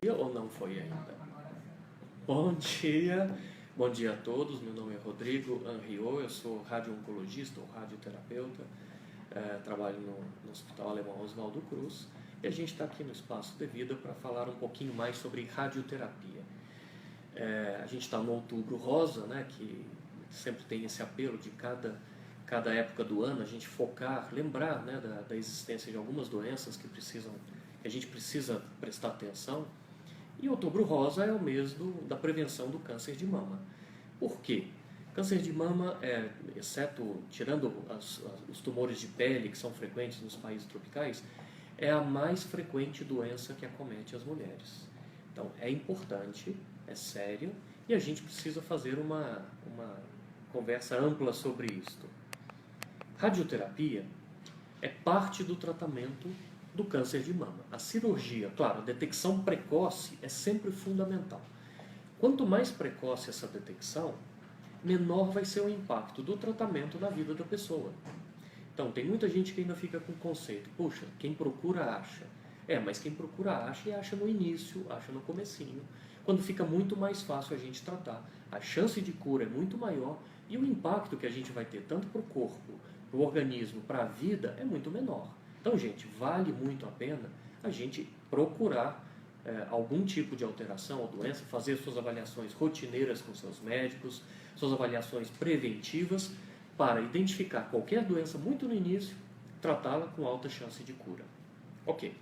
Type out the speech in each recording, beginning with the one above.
Ou não foi ainda? Bom dia a todos. Meu nome é Rodrigo Anriot, eu sou radio-oncologista ou radioterapeuta, trabalho no Hospital Alemão Oswaldo Cruz e a gente está aqui no Espaço de Vida para falar um pouquinho mais sobre radioterapia. A gente está no Outubro Rosa, né, que sempre tem esse apelo de cada época do ano a gente focar, lembrar, né, da existência de algumas doenças que a gente precisa prestar atenção. E Outubro Rosa é o mês da prevenção do câncer de mama. Por quê? Câncer de mama, tirando os tumores de pele que são frequentes nos países tropicais, é a mais frequente doença que acomete as mulheres. Então é importante, é sério, e a gente precisa fazer uma conversa ampla sobre isto. Radioterapia é parte do tratamento do câncer de mama. A cirurgia, claro, a detecção precoce é sempre fundamental. Quanto mais precoce essa detecção, menor vai ser o impacto do tratamento na vida da pessoa. Então, tem muita gente que ainda fica com o conceito, puxa, quem procura acha. Mas quem procura acha e acha no início, acha no comecinho, quando fica muito mais fácil a gente tratar. A chance de cura é muito maior e o impacto que a gente vai ter tanto para o corpo, para o organismo, para a vida, é muito menor. Então, gente, vale muito a pena a gente procurar algum tipo de alteração ou doença, fazer suas avaliações rotineiras com seus médicos, suas avaliações preventivas, para identificar qualquer doença muito no início, tratá-la com alta chance de cura. Ok.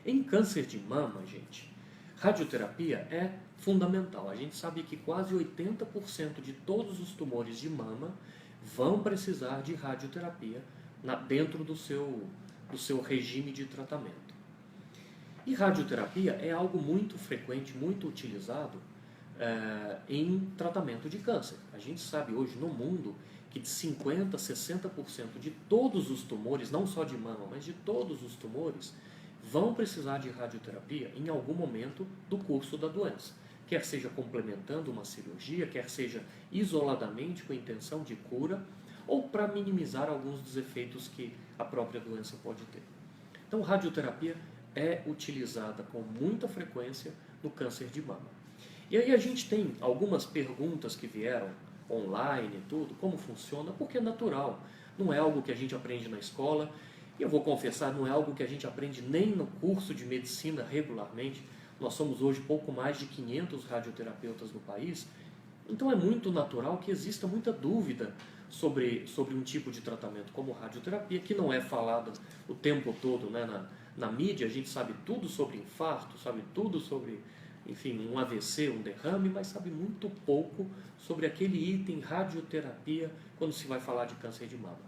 Em câncer de mama, gente, radioterapia é fundamental. A gente sabe que quase 80% de todos os tumores de mama vão precisar de radioterapia dentro do seu regime de tratamento. E radioterapia é algo muito frequente, muito utilizado em tratamento de câncer. A gente sabe hoje no mundo que de 50% a 60% de todos os tumores, não só de mama, mas de todos os tumores, vão precisar de radioterapia em algum momento do curso da doença. Quer seja complementando uma cirurgia, quer seja isoladamente com a intenção de cura, ou para minimizar alguns dos efeitos que a própria doença pode ter. Então, radioterapia é utilizada com muita frequência no câncer de mama. E aí a gente tem algumas perguntas que vieram online e tudo, como funciona, porque é natural, não é algo que a gente aprende na escola, e eu vou confessar, não é algo que a gente aprende nem no curso de medicina regularmente. Nós somos hoje pouco mais de 500 radioterapeutas no país, então é muito natural que exista muita dúvida sobre um tipo de tratamento como radioterapia, que não é falado o tempo todo, né? Na mídia a gente sabe tudo sobre infarto, sabe tudo sobre, enfim, um AVC, um derrame, mas sabe muito pouco sobre aquele item radioterapia quando se vai falar de câncer de mama.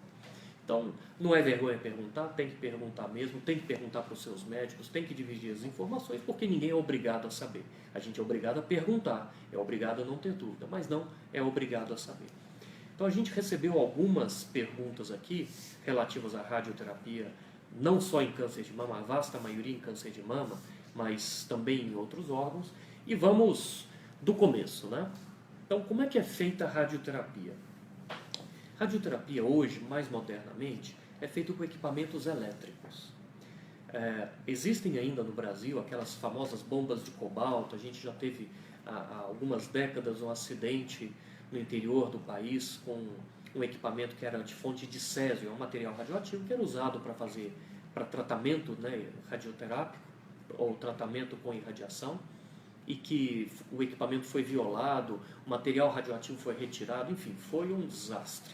Então, não é vergonha perguntar, tem que perguntar mesmo, tem que perguntar para os seus médicos, tem que dividir as informações, porque ninguém é obrigado a saber. A gente é obrigado a perguntar, é obrigado a não ter dúvida, mas não é obrigado a saber. Então, a gente recebeu algumas perguntas aqui relativas à radioterapia, não só em câncer de mama, a vasta maioria em câncer de mama, mas também em outros órgãos. E vamos do começo, né? Então, como é que é feita a radioterapia? Radioterapia hoje, mais modernamente, é feita com equipamentos elétricos. Existem ainda no Brasil aquelas famosas bombas de cobalto. A gente já teve há algumas décadas um acidente no interior do país com um equipamento que era de fonte de césio, um material radioativo que era usado para tratamento, né, radioterápico ou tratamento com irradiação, e que o equipamento foi violado, o material radioativo foi retirado, enfim, foi um desastre.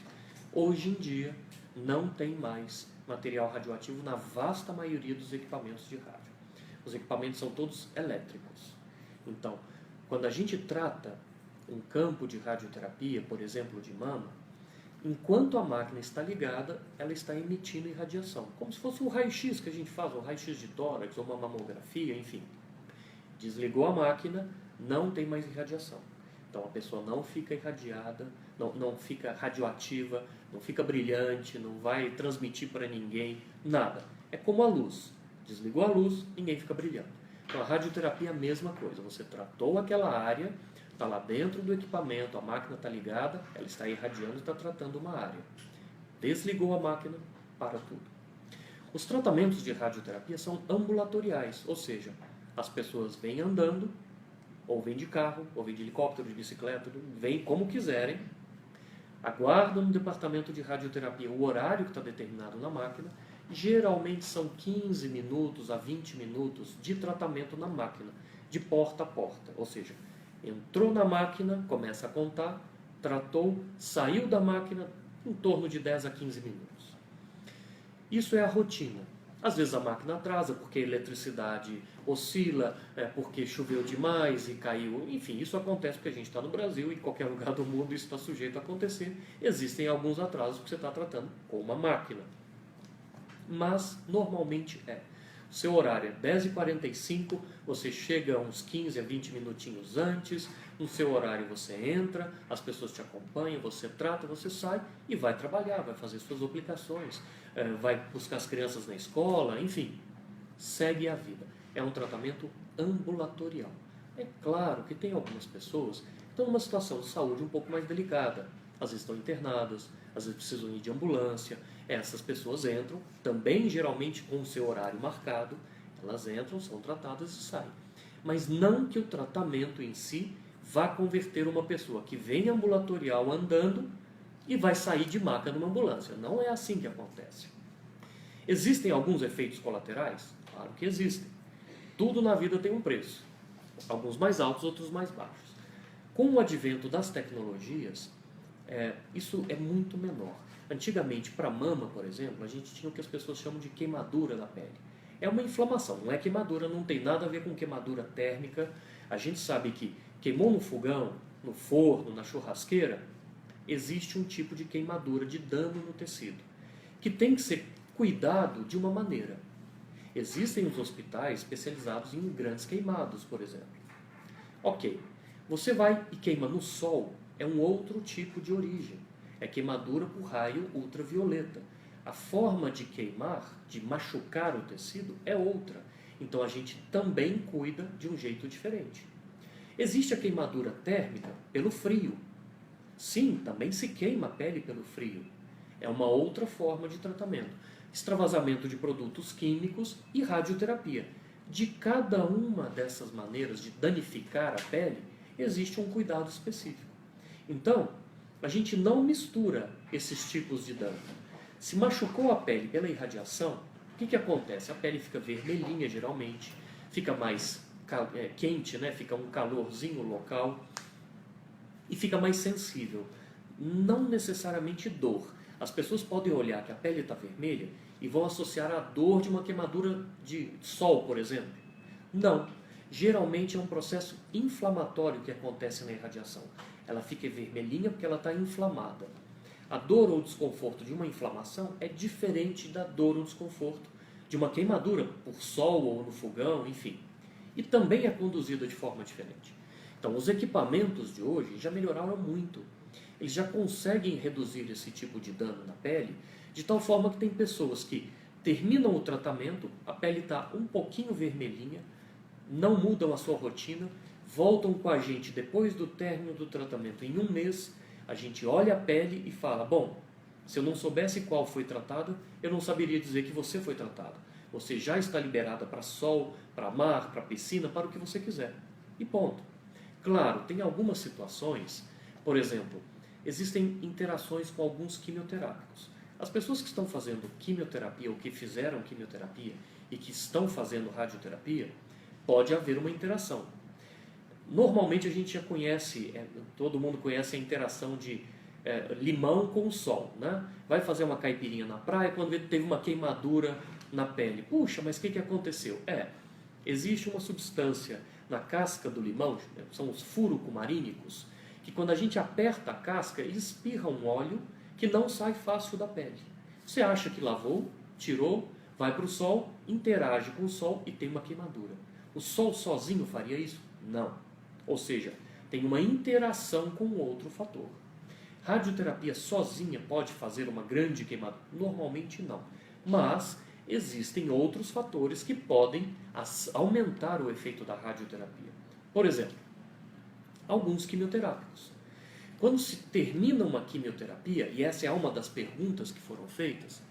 Hoje em dia não tem mais material radioativo na vasta maioria dos equipamentos de rádio. Os equipamentos são todos elétricos. Então, quando a gente trata um campo de radioterapia, por exemplo, de mama, enquanto a máquina está ligada, ela está emitindo irradiação, como se fosse um raio-x que a gente faz, um raio-x de tórax ou uma mamografia, enfim. Desligou a máquina, não tem mais irradiação. Então a pessoa não fica irradiada, não fica radioativa, não fica brilhante, não vai transmitir para ninguém, nada. É como a luz. Desligou a luz, ninguém fica brilhando. Então a radioterapia é a mesma coisa. Você tratou aquela área, está lá dentro do equipamento, a máquina está ligada, ela está irradiando e está tratando uma área. Desligou a máquina, para tudo. Os tratamentos de radioterapia são ambulatoriais, ou seja, As pessoas vêm andando, ou vêm de carro, ou vêm de helicóptero, de bicicleta, vêm como quiserem, aguardam no departamento de radioterapia o horário que está determinado na máquina. Geralmente são 15 minutos a 20 minutos de tratamento na máquina, de porta a porta. Ou seja, entrou na máquina, começa a contar, tratou, saiu da máquina em torno de 10 a 15 minutos. Isso é a rotina. Às vezes a máquina atrasa porque a eletricidade oscila, porque choveu demais e caiu. Enfim, isso acontece porque a gente está no Brasil e em qualquer lugar do mundo isso está sujeito a acontecer. Existem alguns atrasos porque você está tratando com uma máquina. Mas normalmente seu horário é 10h45, você chega uns 15 a 20 minutinhos antes, no seu horário você entra, as pessoas te acompanham, você trata, você sai e vai trabalhar, vai fazer suas aplicações, vai buscar as crianças na escola, enfim, segue a vida. É um tratamento ambulatorial. É claro que tem algumas pessoas que estão numa situação de saúde um pouco mais delicada, às vezes estão internadas, às vezes precisam ir de ambulância. Essas pessoas entram, também geralmente com o seu horário marcado, elas entram, são tratadas e saem. Mas não que o tratamento em si vá converter uma pessoa que vem ambulatorial andando e vai sair de maca numa ambulância. Não é assim que acontece. Existem alguns efeitos colaterais? Claro que existem. Tudo na vida tem um preço. Alguns mais altos, outros mais baixos. Com o advento das tecnologias, isso é muito menor. Antigamente, para mama, por exemplo, a gente tinha o que as pessoas chamam de queimadura da pele. É uma inflamação, não é queimadura, não tem nada a ver com queimadura térmica. A gente sabe que queimou no fogão, no forno, na churrasqueira, existe um tipo de queimadura, de dano no tecido, que tem que ser cuidado de uma maneira. Existem os hospitais especializados em grandes queimados, por exemplo. Ok, você vai e queima no sol, é um outro tipo de origem. É queimadura por raio ultravioleta. A forma de queimar, de machucar o tecido, é outra. Então a gente também cuida de um jeito diferente. Existe a queimadura térmica pelo frio. Sim, também se queima a pele pelo frio. É uma outra forma de tratamento. Extravasamento de produtos químicos e radioterapia. De cada uma dessas maneiras de danificar a pele, existe um cuidado específico. Então, a gente não mistura esses tipos de dano. Se machucou a pele pela irradiação, o que acontece? A pele fica vermelhinha, geralmente, fica mais quente, né? Fica um calorzinho local e fica mais sensível. Não necessariamente dor. As pessoas podem olhar que a pele está vermelha e vão associar a dor de uma queimadura de sol, por exemplo. Não. Geralmente é um processo inflamatório que acontece na irradiação. Ela fica vermelhinha porque ela está inflamada. A dor ou desconforto de uma inflamação é diferente da dor ou desconforto de uma queimadura por sol ou no fogão, enfim. E também é conduzida de forma diferente. Então, os equipamentos de hoje já melhoraram muito. Eles já conseguem reduzir esse tipo de dano na pele, de tal forma que tem pessoas que terminam o tratamento, a pele está um pouquinho vermelhinha, não mudam a sua rotina, voltam com a gente depois do término do tratamento em um mês, a gente olha a pele e fala, bom, se eu não soubesse qual foi tratado, eu não saberia dizer que você foi tratado. Você já está liberada para sol, para mar, para piscina, para o que você quiser. E ponto. Claro, tem algumas situações, por exemplo, existem interações com alguns quimioterápicos. As pessoas que estão fazendo quimioterapia ou que fizeram quimioterapia e que estão fazendo radioterapia, pode haver uma interação. Normalmente a gente já conhece, todo mundo conhece a interação de limão com o sol, né? Vai fazer uma caipirinha na praia quando teve uma queimadura na pele. Puxa, mas o que aconteceu? Existe uma substância na casca do limão, são os furocomarínicos, que quando a gente aperta a casca, ele espirra um óleo que não sai fácil da pele. Você acha que lavou, tirou, vai para o sol, interage com o sol e tem uma queimadura. O sol sozinho faria isso? Não. Ou seja, tem uma interação com outro fator. Radioterapia sozinha pode fazer uma grande queimadura? Normalmente não. Mas existem outros fatores que podem aumentar o efeito da radioterapia. Por exemplo, alguns quimioterápicos. Quando se termina uma quimioterapia, e essa é uma das perguntas que foram feitas,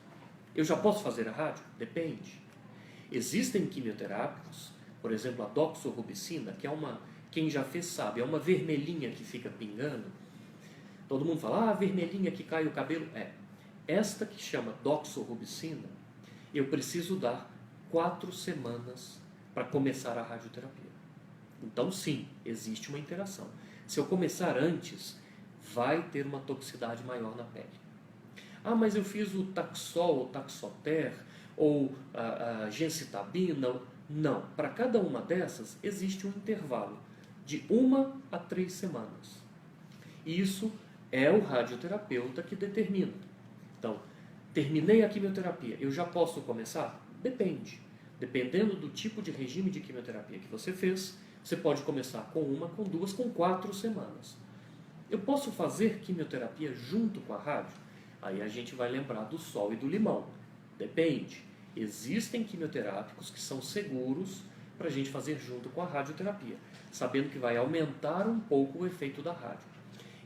eu já posso fazer a rádio? Depende. Existem quimioterápicos por exemplo, a doxorubicina, que é uma, quem já fez sabe, é uma vermelhinha que fica pingando. Todo mundo fala, vermelhinha que cai o cabelo. Esta que chama doxorubicina, eu preciso dar 4 semanas para começar a radioterapia. Então, sim, existe uma interação. Se eu começar antes, vai ter uma toxicidade maior na pele. Mas eu fiz o Taxol, o Taxoter, ou a gencitabina. Não, para cada uma dessas existe um intervalo de 1 a 3 semanas. Isso é o radioterapeuta que determina. Então, terminei a quimioterapia, eu já posso começar? Depende. Dependendo do tipo de regime de quimioterapia que você fez, você pode começar com 1, com 2, com 4 semanas. Eu posso fazer quimioterapia junto com a rádio? Aí a gente vai lembrar do sol e do limão. Depende. Existem quimioterápicos que são seguros para a gente fazer junto com a radioterapia, sabendo que vai aumentar um pouco o efeito da rádio.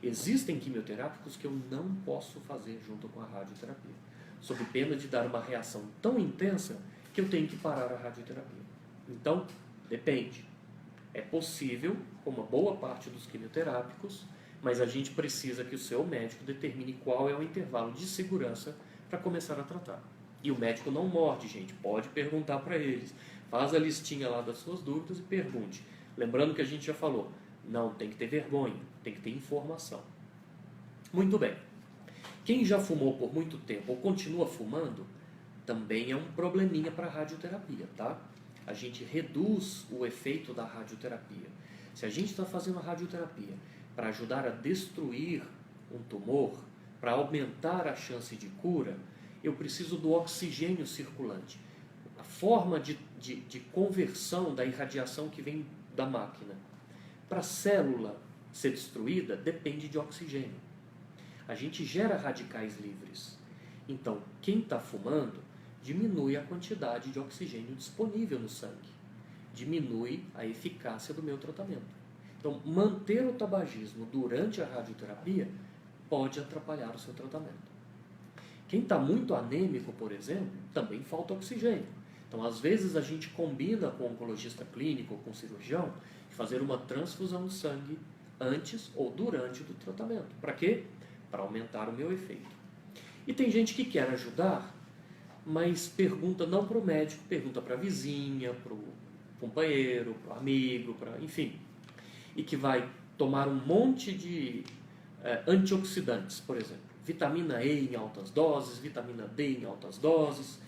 Existem quimioterápicos que eu não posso fazer junto com a radioterapia, sob pena de dar uma reação tão intensa que eu tenho que parar a radioterapia. Então, depende. É possível, com uma boa parte dos quimioterápicos, mas a gente precisa que o seu médico determine qual é o intervalo de segurança para começar a tratar. E o médico não morde, gente. Pode perguntar para eles. Faz a listinha lá das suas dúvidas e pergunte. Lembrando que a gente já falou, não tem que ter vergonha, tem que ter informação. Muito bem. Quem já fumou por muito tempo ou continua fumando, também é um probleminha para a radioterapia, tá? A gente reduz o efeito da radioterapia. Se a gente está fazendo a radioterapia para ajudar a destruir um tumor, para aumentar a chance de cura, eu preciso do oxigênio circulante. A forma de conversão da irradiação que vem da máquina para a célula ser destruída depende de oxigênio. A gente gera radicais livres. Então, quem está fumando diminui a quantidade de oxigênio disponível no sangue. Diminui a eficácia do meu tratamento. Então, manter o tabagismo durante a radioterapia pode atrapalhar o seu tratamento. Quem está muito anêmico, por exemplo, também falta oxigênio. Então, às vezes, a gente combina com o oncologista clínico ou com o cirurgião de fazer uma transfusão de sangue antes ou durante do tratamento. Para quê? Para aumentar o meu efeito. E tem gente que quer ajudar, mas pergunta não para o médico, pergunta para a vizinha, para o companheiro, para o amigo, enfim. E que vai tomar um monte de antioxidantes, por exemplo. Vitamina E em altas doses, vitamina D em altas doses.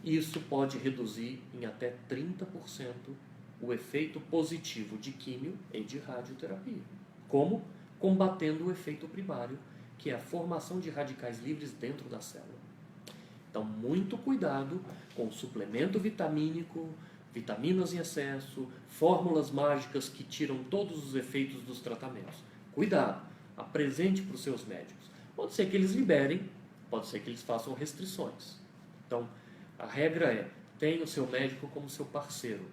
Isso pode reduzir em até 30% o efeito positivo de químio e de radioterapia. Como? Combatendo o efeito primário, que é a formação de radicais livres dentro da célula. Então, muito cuidado com o suplemento vitamínico, vitaminas em excesso, fórmulas mágicas que tiram todos os efeitos dos tratamentos. Cuidado, apresente para os seus médicos. Pode ser que eles liberem, pode ser que eles façam restrições. Então, a regra é, tenha o seu médico como seu parceiro,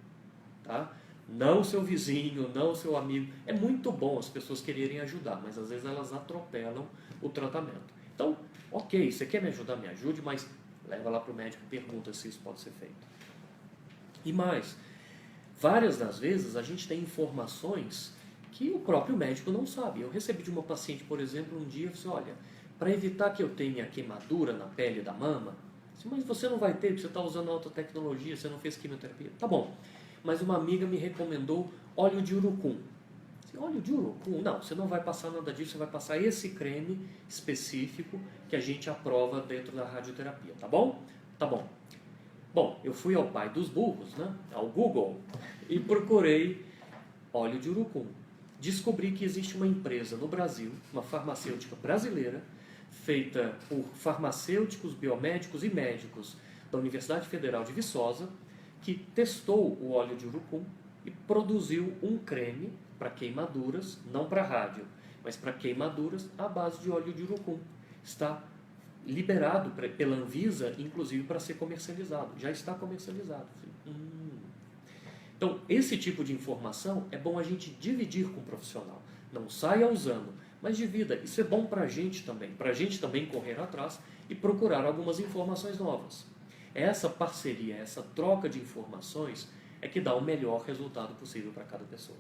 tá? Não o seu vizinho, não o seu amigo. É muito bom as pessoas quererem ajudar, mas às vezes elas atropelam o tratamento. Então, ok, você quer me ajudar, me ajude, mas leva lá para o médico e pergunta se isso pode ser feito. E mais, várias das vezes a gente tem informações que o próprio médico não sabe. Eu recebi de uma paciente, por exemplo, um dia, eu disse, olha, para evitar que eu tenha queimadura na pele da mama, disse, mas você não vai ter, porque você está usando alta tecnologia, você não fez quimioterapia. Tá bom, mas uma amiga me recomendou óleo de urucum. Disse, óleo de urucum? Não, você não vai passar nada disso, você vai passar esse creme específico que a gente aprova dentro da radioterapia, tá bom? Tá bom. Bom, eu fui ao pai dos burros, né, ao Google, e procurei óleo de urucum. Descobri que existe uma empresa no Brasil, uma farmacêutica brasileira, feita por farmacêuticos, biomédicos e médicos da Universidade Federal de Viçosa, que testou o óleo de urucum e produziu um creme para queimaduras, não para rádio, mas para queimaduras à base de óleo de urucum. Está liberado pela Anvisa, inclusive, para ser comercializado. Já está comercializado. Então, esse tipo de informação é bom a gente dividir com o profissional. Não saia usando, mas divida. Isso é bom para a gente também correr atrás e procurar algumas informações novas. Essa parceria, essa troca de informações é que dá o melhor resultado possível para cada pessoa.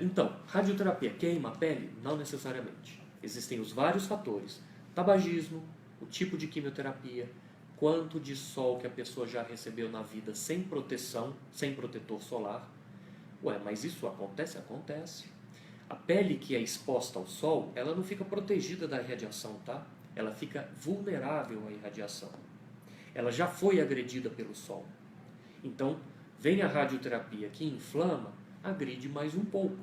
Então, radioterapia queima a pele? Não necessariamente. Existem os vários fatores: tabagismo, o tipo de quimioterapia, quanto de sol que a pessoa já recebeu na vida sem proteção, sem protetor solar. Mas isso acontece? Acontece. A pele que é exposta ao sol, ela não fica protegida da radiação, tá? Ela fica vulnerável à irradiação. Ela já foi agredida pelo sol. Então, vem a radioterapia que inflama, agride mais um pouco.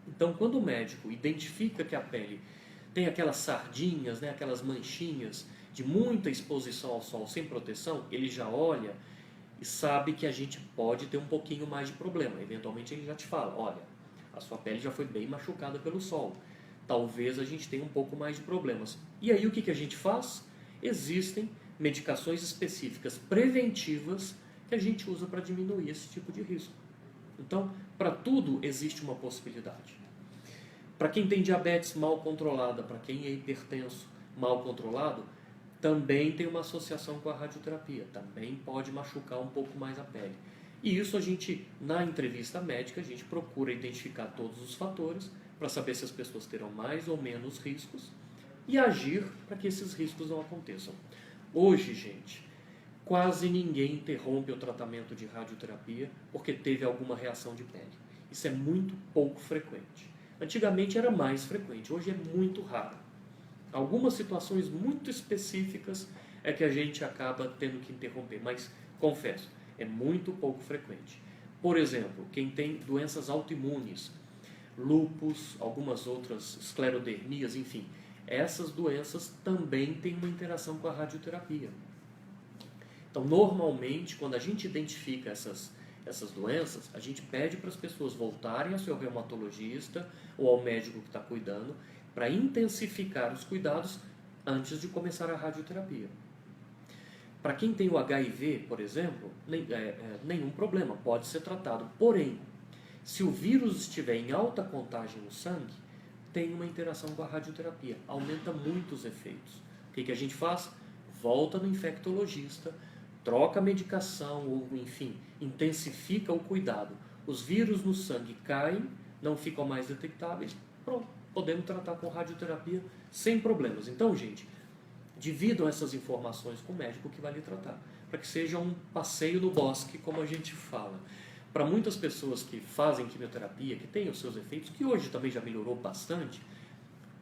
Então, quando o médico identifica que a pele tem aquelas sardinhas, né, aquelas manchinhas de muita exposição ao sol sem proteção, ele já olha e sabe que a gente pode ter um pouquinho mais de problema. Eventualmente ele já te fala, olha, a sua pele já foi bem machucada pelo sol. Talvez a gente tenha um pouco mais de problemas. E aí o que a gente faz? Existem medicações específicas preventivas que a gente usa para diminuir esse tipo de risco. Então, para tudo existe uma possibilidade. Para quem tem diabetes mal controlada, para quem é hipertenso mal controlado, também tem uma associação com a radioterapia. Também pode machucar um pouco mais a pele. E isso a gente, na entrevista médica, a gente procura identificar todos os fatores para saber se as pessoas terão mais ou menos riscos e agir para que esses riscos não aconteçam. Hoje, gente, quase ninguém interrompe o tratamento de radioterapia porque teve alguma reação de pele. Isso é muito pouco frequente. Antigamente era mais frequente, hoje é muito raro. Algumas situações muito específicas é que a gente acaba tendo que interromper, mas confesso, é muito pouco frequente. Por exemplo, quem tem doenças autoimunes, lúpus, algumas outras esclerodermias, enfim, essas doenças também têm uma interação com a radioterapia. Então, normalmente, quando a gente identifica essas doenças, a gente pede para as pessoas voltarem ao seu reumatologista ou ao médico que está cuidando para intensificar os cuidados antes de começar a radioterapia. Para quem tem o HIV, por exemplo, nenhum problema, pode ser tratado. Porém, se o vírus estiver em alta contagem no sangue, tem uma interação com a radioterapia, aumenta muito os efeitos. O que a gente faz? Volta no infectologista, troca a medicação ou, enfim, intensifica o cuidado. Os vírus no sangue caem, não ficam mais detectáveis, pronto, podemos tratar com radioterapia sem problemas. Então, gente, dividam essas informações com o médico que vai lhe tratar, para que seja um passeio no bosque, como a gente fala. Para muitas pessoas que fazem quimioterapia, que têm os seus efeitos, que hoje também já melhorou bastante,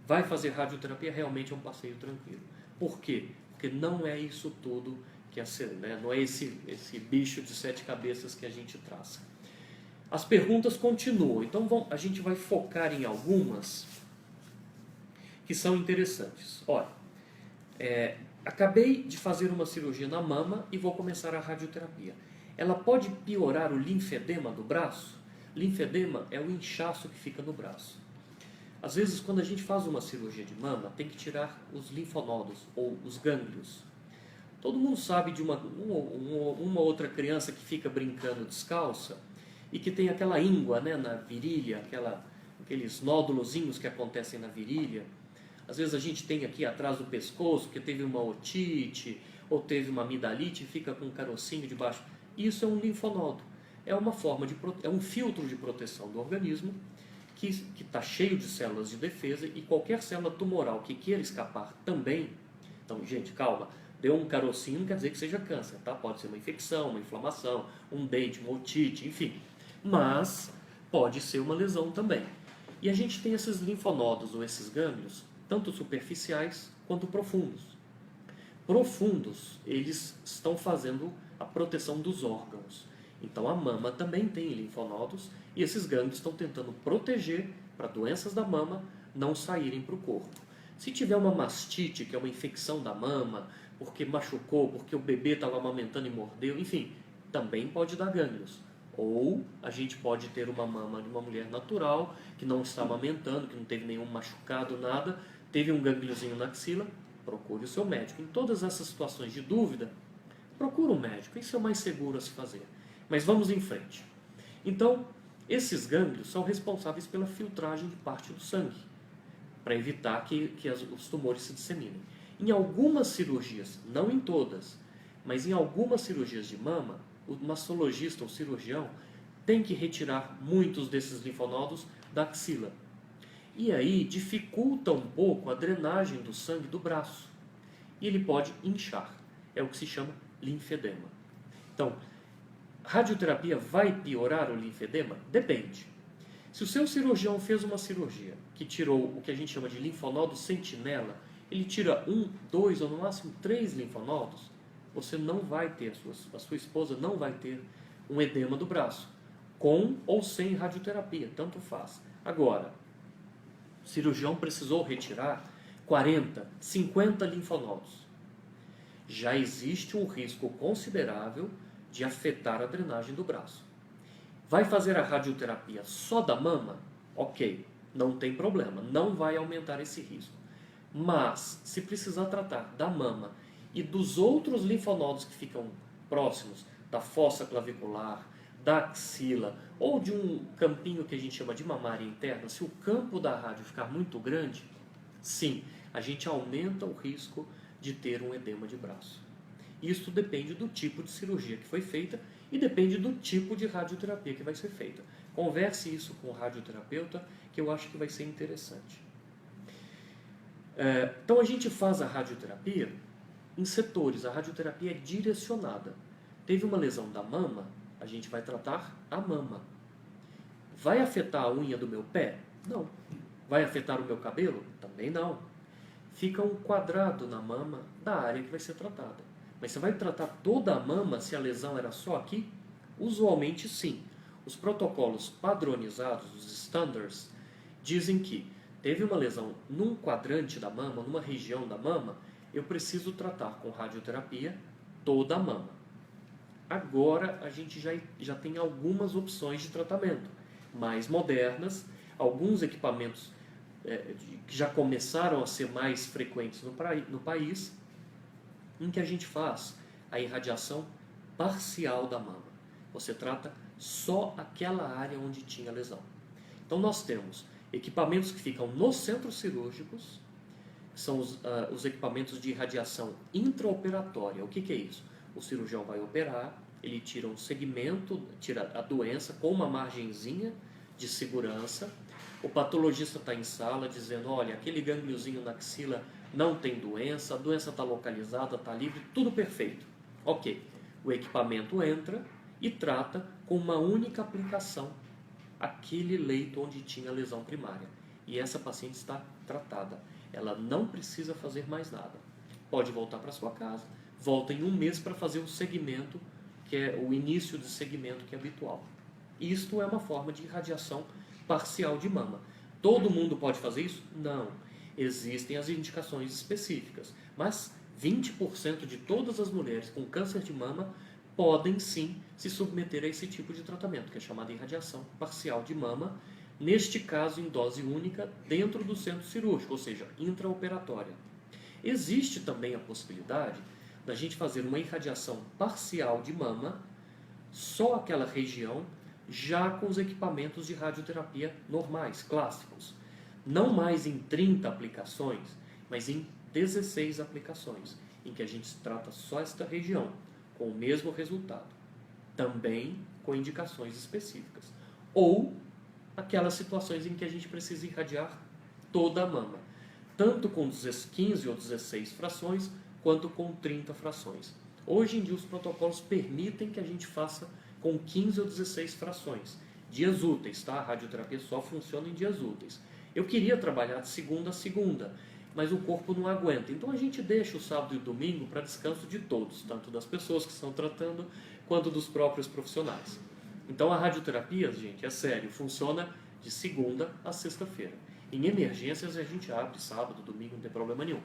vai fazer radioterapia realmente é um passeio tranquilo. Por quê? Porque não é isso tudo que é ser, né? Não é esse bicho de 7 cabeças que a gente traça. As perguntas continuam, então a gente vai focar em algumas que são interessantes. Olha, acabei de fazer uma cirurgia na mama e vou começar a radioterapia. Ela pode piorar o linfedema do braço? Linfedema é o inchaço que fica no braço. Às vezes, quando a gente faz uma cirurgia de mama, tem que tirar os linfonodos ou os gânglios. Todo mundo sabe de uma outra criança que fica brincando descalça e que tem aquela íngua, né, na virilha, aqueles nódulozinhos que acontecem na virilha. Às vezes a gente tem aqui atrás do pescoço que teve uma otite ou teve uma amidalite e fica com um carocinho debaixo. Isso é um linfonodo. É uma forma é um filtro de proteção do organismo que está cheio de células de defesa e qualquer célula tumoral que queira escapar também. Então, gente, calma. Deu um carocinho não quer dizer que seja câncer, tá? Pode ser uma infecção, uma inflamação, um dente, uma otite, enfim. Mas pode ser uma lesão também. E a gente tem esses linfonodos ou esses gânglios, tanto superficiais quanto profundos. Profundos, eles estão fazendo a proteção dos órgãos. Então a mama também tem linfonodos e esses gânglios estão tentando proteger para doenças da mama não saírem para o corpo. Se tiver uma mastite, que é uma infecção da mama, porque machucou, porque o bebê estava amamentando e mordeu, enfim, também pode dar gânglios. Ou a gente pode ter uma mama de uma mulher natural, que não está amamentando, que não teve nenhum machucado, nada, teve um gângliozinho na axila, procure o seu médico. Em todas essas situações de dúvida, procure um médico, isso é o mais seguro a se fazer. Mas vamos em frente. Então, esses gânglios são responsáveis pela filtragem de parte do sangue, para evitar que os tumores se disseminem. Em algumas cirurgias, não em todas, mas em algumas cirurgias de mama, o mastologista, o cirurgião, tem que retirar muitos desses linfonodos da axila. E aí dificulta um pouco a drenagem do sangue do braço. E ele pode inchar. É o que se chama linfedema. Então, radioterapia vai piorar o linfedema? Depende. Se o seu cirurgião fez uma cirurgia que tirou o que a gente chama de linfonodo sentinela, ele tira 1, 2 ou no máximo 3 linfonodos, você não vai ter, a sua esposa não vai ter um edema do braço, com ou sem radioterapia, tanto faz. Agora, o cirurgião precisou retirar 40, 50 linfonodos. Já existe um risco considerável de afetar a drenagem do braço. Vai fazer a radioterapia só da mama? Ok, não tem problema, não vai aumentar esse risco. Mas, se precisar tratar da mama e dos outros linfonodos que ficam próximos da fossa clavicular, da axila ou de um campinho que a gente chama de mamária interna, se o campo da rádio ficar muito grande, sim, a gente aumenta o risco de ter um edema de braço. Isso depende do tipo de cirurgia que foi feita e depende do tipo de radioterapia que vai ser feita. Converse isso com o radioterapeuta, que eu acho que vai ser interessante. Então a gente faz a radioterapia em setores, a radioterapia é direcionada. Teve uma lesão da mama, a gente vai tratar a mama. Vai afetar a unha do meu pé? Não. Vai afetar o meu cabelo? Também não. Fica um quadrado na mama da área que vai ser tratada. Mas você vai tratar toda a mama se a lesão era só aqui? Usualmente sim. Os protocolos padronizados, os standards, dizem que teve uma lesão num quadrante da mama, numa região da mama, eu preciso tratar com radioterapia toda a mama. Agora a gente já tem algumas opções de tratamento mais modernas, alguns equipamentos que já começaram a ser mais frequentes no país, em que a gente faz a irradiação parcial da mama. Você trata só aquela área onde tinha lesão. Então nós temos equipamentos que ficam nos centros cirúrgicos, que são os equipamentos de irradiação intraoperatória. O que é isso? O cirurgião vai operar, ele tira um segmento, tira a doença com uma margenzinha de segurança. O patologista está em sala dizendo, olha, aquele gangliozinho na axila não tem doença, a doença está localizada, está livre, tudo perfeito. Ok, o equipamento entra e trata com uma única aplicação aquele leito onde tinha lesão primária. E essa paciente está tratada. Ela não precisa fazer mais nada. Pode voltar para sua casa, volta em um mês para fazer o segmento, que é o início de segmento que é habitual. Isto é uma forma de irradiação parcial de mama. Todo mundo pode fazer isso? Não. Existem as indicações específicas, mas 20% de todas as mulheres com câncer de mama podem sim se submeter a esse tipo de tratamento, que é chamada irradiação parcial de mama, neste caso em dose única dentro do centro cirúrgico, ou seja, intraoperatória. Existe também a possibilidade da gente fazer uma irradiação parcial de mama, só aquela região, já com os equipamentos de radioterapia normais, clássicos. Não mais em 30 aplicações, mas em 16 aplicações, em que a gente trata só esta região, com o mesmo resultado. Também com indicações específicas. Ou aquelas situações em que a gente precisa irradiar toda a mama, tanto com 15 ou 16 frações, quanto com 30 frações. Hoje em dia os protocolos permitem que a gente faça com 15 ou 16 frações. Dias úteis, tá? A radioterapia só funciona em dias úteis. Eu queria trabalhar de segunda a segunda, mas o corpo não aguenta. Então a gente deixa o sábado e o domingo para descanso de todos, tanto das pessoas que estão tratando, quanto dos próprios profissionais. Então a radioterapia, gente, é sério, funciona de segunda a sexta-feira. Em emergências a gente abre sábado, domingo, não tem problema nenhum.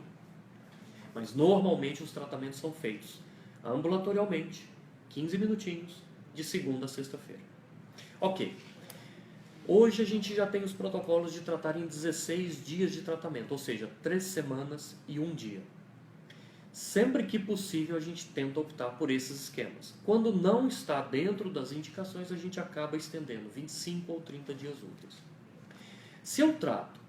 Mas normalmente os tratamentos são feitos ambulatorialmente, 15 minutinhos, de segunda a sexta-feira. Ok. Hoje a gente já tem os protocolos de tratar em 16 dias de tratamento, ou seja, 3 semanas e 1 dia. Sempre que possível a gente tenta optar por esses esquemas. Quando não está dentro das indicações, a gente acaba estendendo 25 ou 30 dias úteis. Se eu trato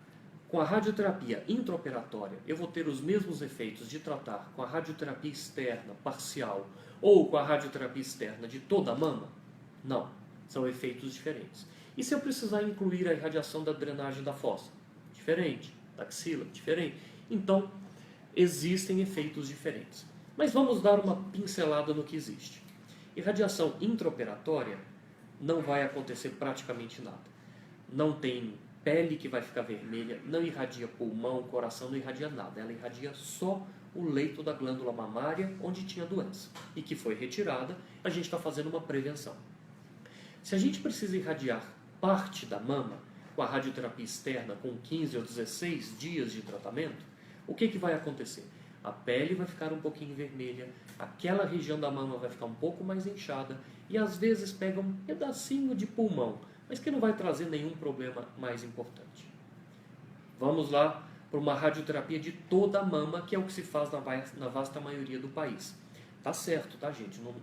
Com a radioterapia intraoperatória, eu vou ter os mesmos efeitos de tratar com a radioterapia externa parcial ou com a radioterapia externa de toda a mama? Não, são efeitos diferentes. E se eu precisar incluir a irradiação da drenagem da fossa? Diferente. Da axila? Diferente. Então, existem efeitos diferentes. Mas vamos dar uma pincelada no que existe. Irradiação intraoperatória não vai acontecer praticamente nada. Não tem pele que vai ficar vermelha, não irradia pulmão, coração, não irradia nada. Ela irradia só o leito da glândula mamária onde tinha doença e que foi retirada. A gente está fazendo uma prevenção. Se a gente precisa irradiar parte da mama com a radioterapia externa com 15 ou 16 dias de tratamento, o que vai acontecer? A pele vai ficar um pouquinho vermelha, aquela região da mama vai ficar um pouco mais inchada e às vezes pega um pedacinho de pulmão, mas que não vai trazer nenhum problema mais importante. Vamos lá para uma radioterapia de toda a mama, que é o que se faz na vasta maioria do país. Tá certo, tá, gente? Eu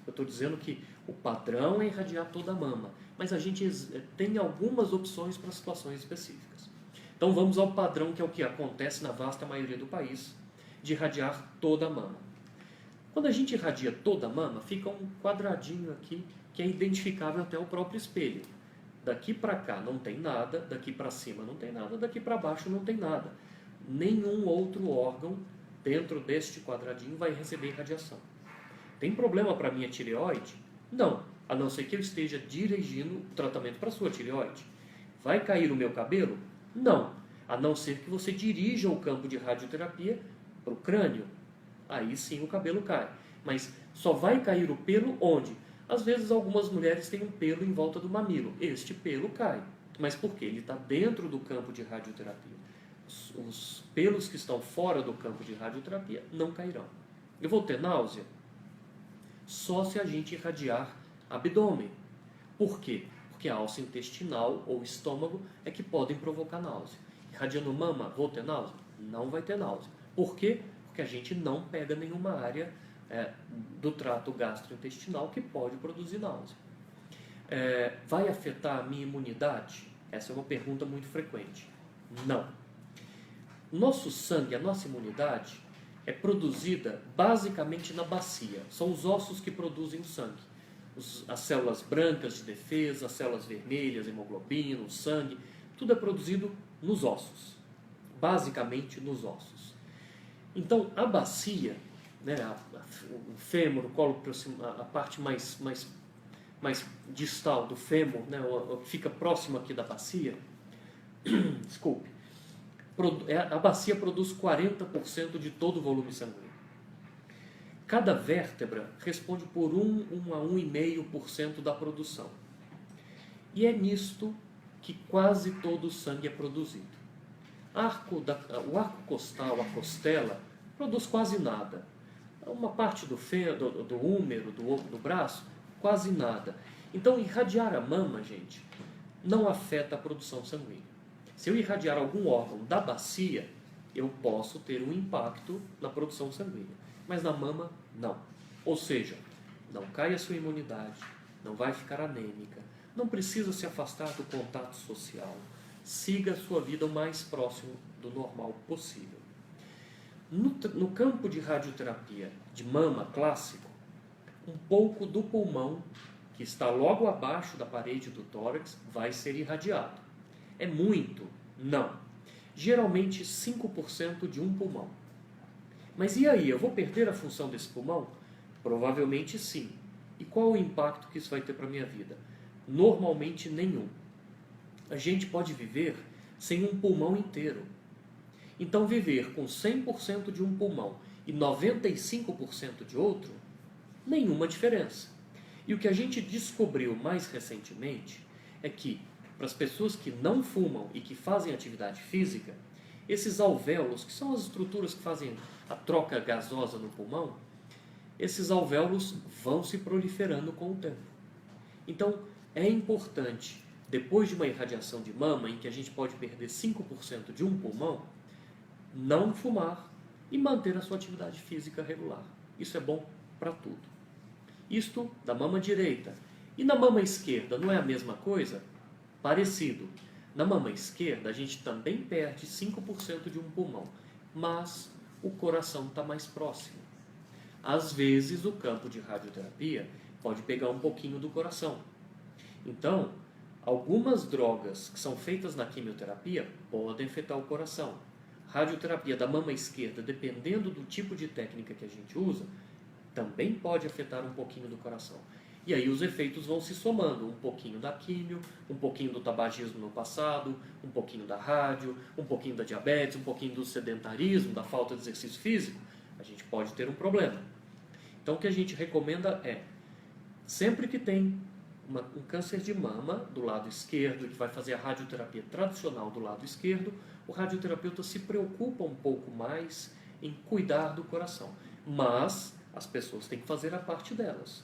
estou dizendo que o padrão é irradiar toda a mama, mas a gente tem algumas opções para situações específicas. Então vamos ao padrão, que é o que acontece na vasta maioria do país, de irradiar toda a mama. Quando a gente irradia toda a mama, fica um quadradinho aqui que é identificável até o próprio espelho. Daqui para cá não tem nada, daqui para cima não tem nada, daqui para baixo não tem nada. Nenhum outro órgão dentro deste quadradinho vai receber irradiação. Tem problema para a minha tireoide? Não, a não ser que eu esteja dirigindo o tratamento para a sua tireoide. Vai cair o meu cabelo? Não, a não ser que você dirija o campo de radioterapia para o crânio. Aí sim o cabelo cai. Mas só vai cair o pelo onde? Às vezes algumas mulheres têm um pelo em volta do mamilo. Este pelo cai. Mas por quê? Ele está dentro do campo de radioterapia. Os pelos que estão fora do campo de radioterapia não cairão. Eu vou ter náusea? Só se a gente irradiar abdômen. Por quê? Porque a alça intestinal ou estômago é que podem provocar náusea. Irradiando mama, vou ter náusea? Não vai ter náusea. Por quê? Porque a gente não pega nenhuma área do trato gastrointestinal que pode produzir náusea. Vai afetar a minha imunidade? Essa é uma pergunta muito frequente. Não. Nosso sangue, a nossa imunidade, é produzida basicamente na bacia. São os ossos que produzem o sangue. As células brancas de defesa, as células vermelhas, hemoglobina, o sangue, tudo é produzido nos ossos. Basicamente nos ossos. Então, a bacia, né, o fêmur, o colo proximal, a parte mais distal do fêmur, né, fica próximo aqui da bacia, desculpe, a bacia produz 40% de todo o volume sanguíneo. Cada vértebra responde por 1 a 1,5% da produção. E é nisto que quase todo o sangue é produzido. O arco costal, a costela, produz quase nada. Uma parte do húmero, do braço, quase nada. Então, irradiar a mama, gente, não afeta a produção sanguínea. Se eu irradiar algum órgão da bacia, eu posso ter um impacto na produção sanguínea. Mas na mama, não. Ou seja, não cai a sua imunidade, não vai ficar anêmica, não precisa se afastar do contato social. Siga a sua vida o mais próximo do normal possível. No campo de radioterapia de mama clássico, um pouco do pulmão, que está logo abaixo da parede do tórax, vai ser irradiado. É muito? Não. Geralmente 5% de um pulmão. Mas e aí, eu vou perder a função desse pulmão? Provavelmente sim. E qual o impacto que isso vai ter para a minha vida? Normalmente nenhum. A gente pode viver sem um pulmão inteiro. Então viver com 100% de um pulmão e 95% de outro, nenhuma diferença. E o que a gente descobriu mais recentemente é que, para as pessoas que não fumam e que fazem atividade física, esses alvéolos, que são as estruturas que fazem a troca gasosa no pulmão, esses alvéolos vão se proliferando com o tempo. Então, é importante, depois de uma irradiação de mama, em que a gente pode perder 5% de um pulmão, não fumar e manter a sua atividade física regular. Isso é bom para tudo. Isto da mama direita. E na mama esquerda, não é a mesma coisa? Parecido. Na mama esquerda, a gente também perde 5% de um pulmão, mas o coração está mais próximo. Às vezes, o campo de radioterapia pode pegar um pouquinho do coração. Então, algumas drogas que são feitas na quimioterapia podem afetar o coração. Radioterapia da mama esquerda, dependendo do tipo de técnica que a gente usa, também pode afetar um pouquinho do coração. E aí os efeitos vão se somando, um pouquinho da químio, um pouquinho do tabagismo no passado, um pouquinho da rádio, um pouquinho da diabetes, um pouquinho do sedentarismo, da falta de exercício físico, a gente pode ter um problema. Então o que a gente recomenda é, sempre que tem um câncer de mama do lado esquerdo, que vai fazer a radioterapia tradicional do lado esquerdo, o radioterapeuta se preocupa um pouco mais em cuidar do coração. Mas as pessoas têm que fazer a parte delas.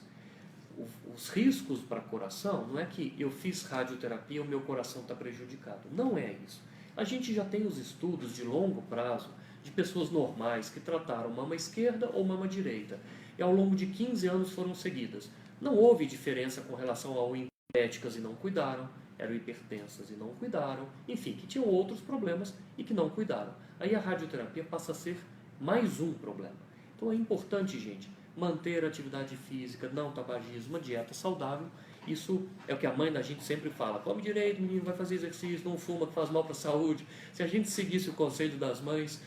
Os riscos para o coração não é que eu fiz radioterapia e o meu coração está prejudicado. Não é isso. A gente já tem os estudos de longo prazo de pessoas normais que trataram mama esquerda ou mama direita e ao longo de 15 anos foram seguidas. Não houve diferença com relação ao diabéticas e não cuidaram, eram hipertensas e não cuidaram, enfim, que tinham outros problemas e que não cuidaram. Aí a radioterapia passa a ser mais um problema. Então é importante, gente, manter a atividade física, não tabagismo, uma dieta saudável. Isso é o que a mãe da gente sempre fala. Come direito, menino, vai fazer exercício, não fuma, que faz mal para a saúde. Se a gente seguisse o conselho das mães,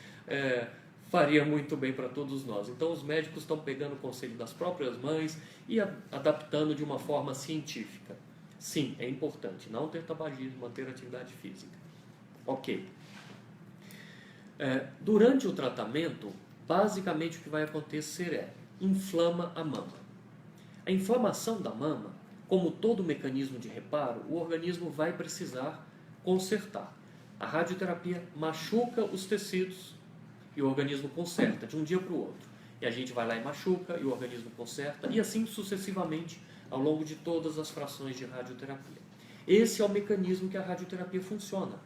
faria muito bem para todos nós. Então os médicos estão pegando o conselho das próprias mães e adaptando de uma forma científica. Sim, é importante não ter tabagismo, manter atividade física. Ok. Durante o tratamento, basicamente o que vai acontecer é inflama a mama. A inflamação da mama, como todo mecanismo de reparo, o organismo vai precisar consertar. A radioterapia machuca os tecidos e o organismo conserta de um dia para o outro. E a gente vai lá e machuca e o organismo conserta e assim sucessivamente ao longo de todas as frações de radioterapia. Esse é o mecanismo que a radioterapia funciona.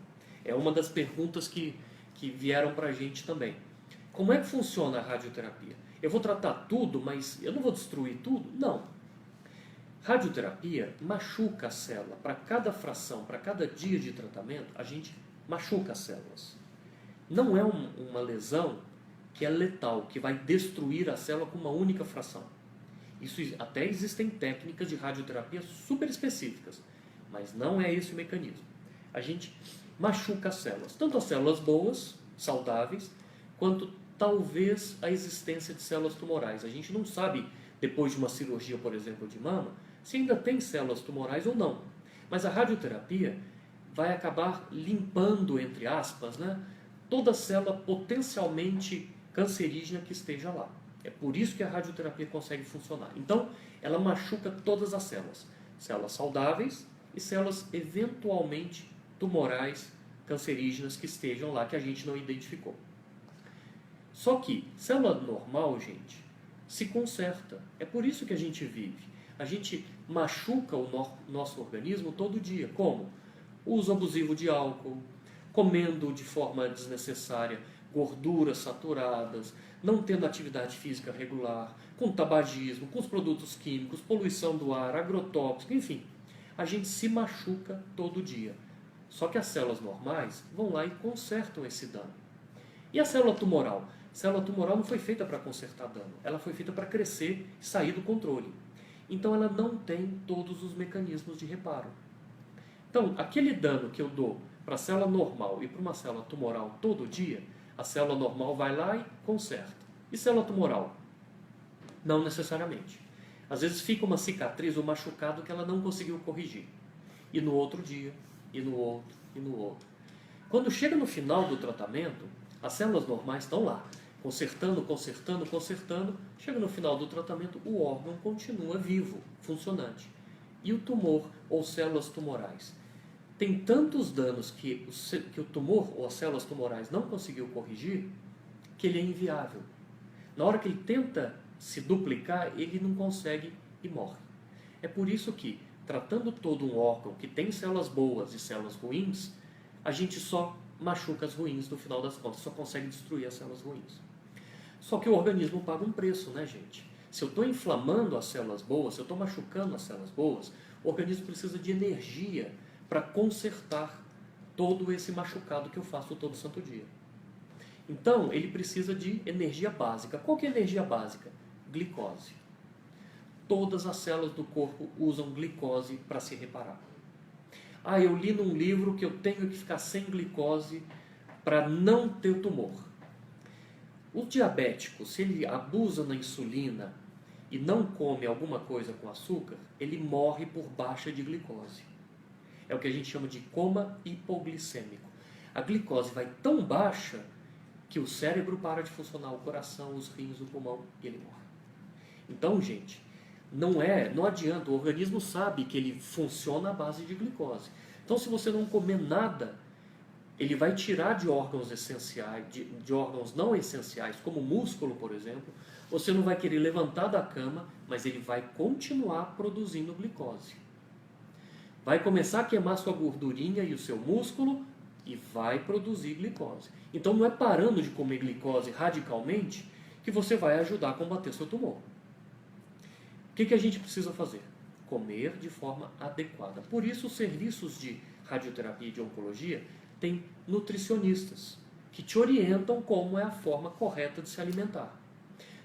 É uma das perguntas que vieram para a gente também. Como é que funciona a radioterapia? Eu vou tratar tudo, mas eu não vou destruir tudo? Não. Radioterapia machuca a célula. Para cada fração, para cada dia de tratamento, a gente machuca as células. Não é uma lesão que é letal, que vai destruir a célula com uma única fração. Isso, até existem técnicas de radioterapia super específicas, mas não é esse o mecanismo. A gente machuca as células, tanto as células boas, saudáveis, quanto talvez a existência de células tumorais. A gente não sabe, depois de uma cirurgia, por exemplo, de mama, se ainda tem células tumorais ou não. Mas a radioterapia vai acabar limpando, entre aspas, toda célula potencialmente cancerígena que esteja lá. É por isso que a radioterapia consegue funcionar. Então, ela machuca todas as células. Células saudáveis e células eventualmente tumorais, cancerígenas que estejam lá, que a gente não identificou. Só que célula normal, gente, se conserta. É por isso que a gente vive. A gente machuca o nosso organismo todo dia. Como? Uso abusivo de álcool, comendo de forma desnecessária gorduras saturadas, não tendo atividade física regular, com tabagismo, com os produtos químicos, poluição do ar, agrotóxico, enfim. A gente se machuca todo dia. Só que as células normais vão lá e consertam esse dano. E a célula tumoral? A célula tumoral não foi feita para consertar dano, ela foi feita para crescer e sair do controle. Então ela não tem todos os mecanismos de reparo. Então, aquele dano que eu dou para a célula normal e para uma célula tumoral todo dia, a célula normal vai lá e conserta. E célula tumoral? Não necessariamente. Às vezes fica uma cicatriz ou machucado que ela não conseguiu corrigir. E no outro dia, e no outro, e no outro. Quando chega no final do tratamento, as células normais estão lá, consertando, consertando, consertando. Chega no final do tratamento, o órgão continua vivo, funcionante. E o tumor ou células tumorais? Tem tantos danos que o tumor ou as células tumorais não conseguiu corrigir, que ele é inviável. Na hora que ele tenta se duplicar, ele não consegue e morre. É por isso que, tratando todo um órgão que tem células boas e células ruins, a gente só machuca as ruins no final das contas, só consegue destruir as células ruins. Só que o organismo paga um preço, né, gente? Se eu estou inflamando as células boas, se eu estou machucando as células boas, o organismo precisa de energia para consertar todo esse machucado que eu faço todo santo dia. Então, ele precisa de energia básica. Qual que é a energia básica? Glicose. Todas as células do corpo usam glicose para se reparar. Ah, eu li num livro que eu tenho que ficar sem glicose para não ter tumor. O diabético, se ele abusa na insulina e não come alguma coisa com açúcar, ele morre por baixa de glicose. É o que a gente chama de coma hipoglicêmico. A glicose vai tão baixa que o cérebro para de funcionar, o coração, os rins, o pulmão, e ele morre. Então, gente, não adianta, o organismo sabe que ele funciona à base de glicose. Então, se você não comer nada, ele vai tirar de órgãos essenciais, de órgãos não essenciais, como o músculo, por exemplo. Você não vai querer levantar da cama, mas ele vai continuar produzindo glicose. Vai começar a queimar sua gordurinha e o seu músculo e vai produzir glicose. Então não é parando de comer glicose radicalmente que você vai ajudar a combater seu tumor. O que a gente precisa fazer? Comer de forma adequada. Por isso os serviços de radioterapia e de oncologia têm nutricionistas que te orientam como é a forma correta de se alimentar.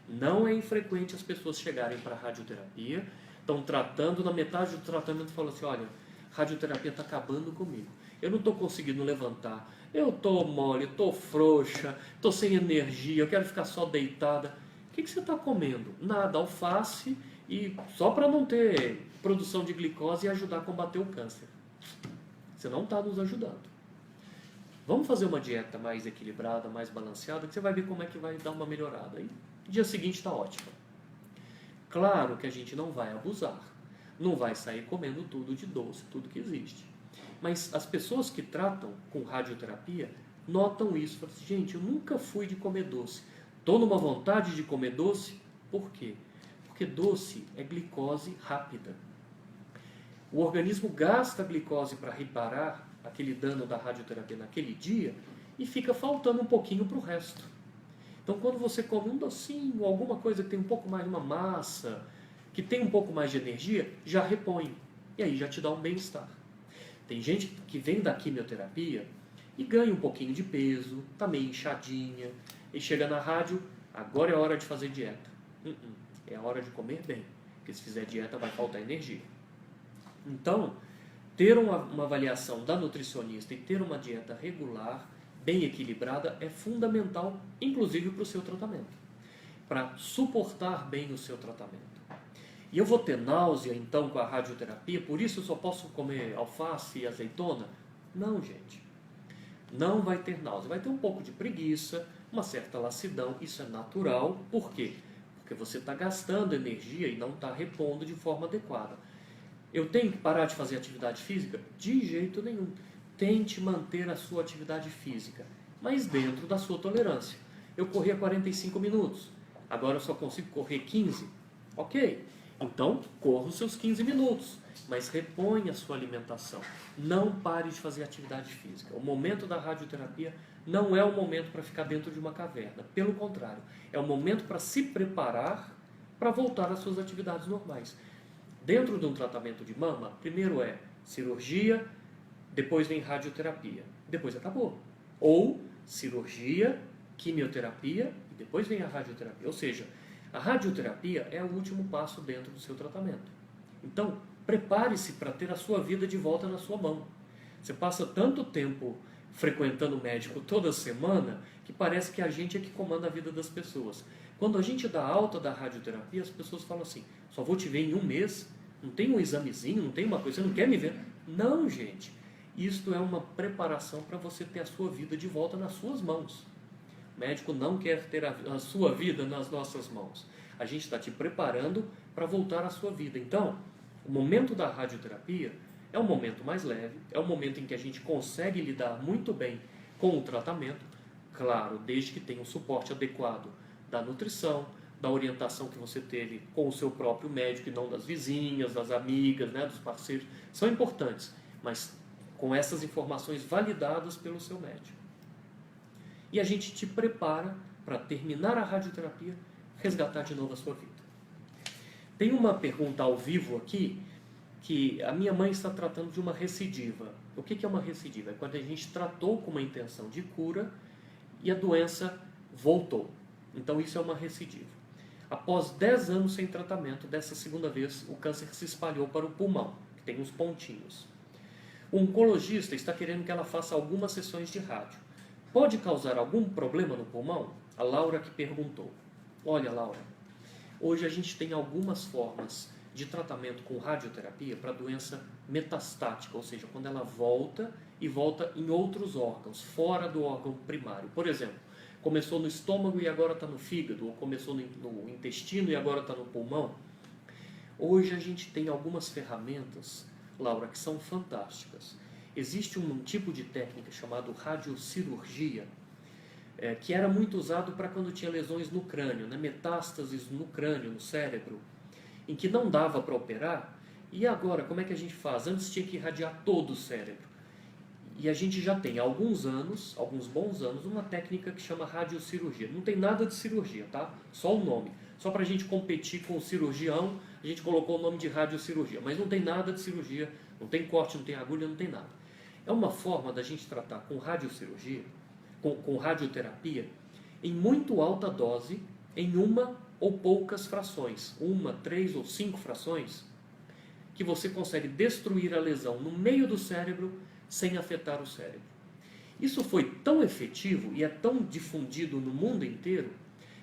Não é infrequente as pessoas chegarem para a radioterapia, estão tratando, na metade do tratamento falam assim, olha, radioterapia está acabando comigo. Eu não estou conseguindo levantar, eu estou mole, estou frouxa, estou sem energia, eu quero ficar só deitada. O que você está comendo? Nada, alface, e só para não ter produção de glicose e ajudar a combater o câncer. Você não está nos ajudando. Vamos fazer uma dieta mais equilibrada, mais balanceada, que você vai ver como é que vai dar uma melhorada. Aí, dia seguinte está ótimo. Claro que a gente não vai abusar. Não vai sair comendo tudo de doce, tudo que existe. Mas as pessoas que tratam com radioterapia notam isso. Falam assim, gente, eu nunca fui de comer doce. Estou numa vontade de comer doce. Por quê? Porque doce é glicose rápida. O organismo gasta a glicose para reparar aquele dano da radioterapia naquele dia e fica faltando um pouquinho para o resto. Então, quando você come um docinho, alguma coisa que tem um pouco mais de uma massa, que tem um pouco mais de energia, já repõe. E aí já te dá um bem-estar. Tem gente que vem da quimioterapia e ganha um pouquinho de peso, está meio inchadinha, e chega na rádio, agora é hora de fazer dieta. É hora de comer bem, porque se fizer dieta vai faltar energia. Então, ter uma avaliação da nutricionista e ter uma dieta regular, bem equilibrada, é fundamental, inclusive para o seu tratamento, para suportar bem o seu tratamento. E eu vou ter náusea, então, com a radioterapia, por isso eu só posso comer alface e azeitona? Não, gente. Não vai ter náusea. Vai ter um pouco de preguiça, uma certa lassidão, isso é natural. Por quê? Porque você está gastando energia e não está repondo de forma adequada. Eu tenho que parar de fazer atividade física? De jeito nenhum. Tente manter a sua atividade física, mas dentro da sua tolerância. Eu corria 45 minutos, agora eu só consigo correr 15. Ok, então corra os seus 15 minutos, mas reponha a sua alimentação. Não pare de fazer atividade física. O momento da radioterapia não é o momento para ficar dentro de uma caverna. Pelo contrário, é o momento para se preparar para voltar às suas atividades normais. Dentro de um tratamento de mama, primeiro é cirurgia, depois vem radioterapia, depois acabou. Ou cirurgia, quimioterapia e depois vem a radioterapia. Ou seja, a radioterapia é o último passo dentro do seu tratamento. Então, prepare-se para ter a sua vida de volta na sua mão. Você passa tanto tempo frequentando o médico toda semana que parece que a gente é que comanda a vida das pessoas. Quando a gente dá alta da radioterapia, as pessoas falam assim, só vou te ver em um mês, não tem um examezinho, não tem uma coisa, você não quer me ver? Não, gente. Isto é uma preparação para você ter a sua vida de volta nas suas mãos. O médico não quer ter a sua vida nas nossas mãos. A gente está te preparando para voltar à sua vida. Então, o momento da radioterapia é um momento mais leve, é um momento em que a gente consegue lidar muito bem com o tratamento, claro, desde que tenha um suporte adequado da nutrição, da orientação que você teve com o seu próprio médico e não das vizinhas, das amigas, né, dos parceiros. São importantes, mas com essas informações validadas pelo seu médico. E a gente te prepara para terminar a radioterapia, resgatar de novo a sua vida. Tem uma pergunta ao vivo aqui, que a minha mãe está tratando de uma recidiva. O que é uma recidiva? É quando a gente tratou com uma intenção de cura e a doença voltou. Então isso é uma recidiva. Após 10 anos sem tratamento, dessa segunda vez, o câncer se espalhou para o pulmão, que tem uns pontinhos. O oncologista está querendo que ela faça algumas sessões de rádio. Pode causar algum problema no pulmão? A Laura que perguntou. Olha, Laura, hoje a gente tem algumas formas de tratamento com radioterapia para doença metastática, ou seja, quando ela volta e volta em outros órgãos, fora do órgão primário. Por exemplo, começou no estômago e agora está no fígado, ou começou no intestino e agora está no pulmão. Hoje a gente tem algumas ferramentas, Laura, que são fantásticas. Existe um tipo de técnica chamado radiocirurgia, que era muito usado para quando tinha lesões no crânio, né? Metástases no crânio, no cérebro, em que não dava para operar. E agora, como é que a gente faz? Antes tinha que irradiar todo o cérebro. E a gente já tem há alguns anos, alguns bons anos, uma técnica que chama radiocirurgia. Não tem nada de cirurgia, tá? Só o nome. Só para a gente competir com o cirurgião, a gente colocou o nome de radiocirurgia. Mas não tem nada de cirurgia, não tem corte, não tem agulha, não tem nada. É uma forma da gente tratar com radiocirurgia, com radioterapia, em muito alta dose, em uma ou poucas frações, 1, 3 ou 5 frações, que você consegue destruir a lesão no meio do cérebro sem afetar o cérebro. Isso foi tão efetivo e é tão difundido no mundo inteiro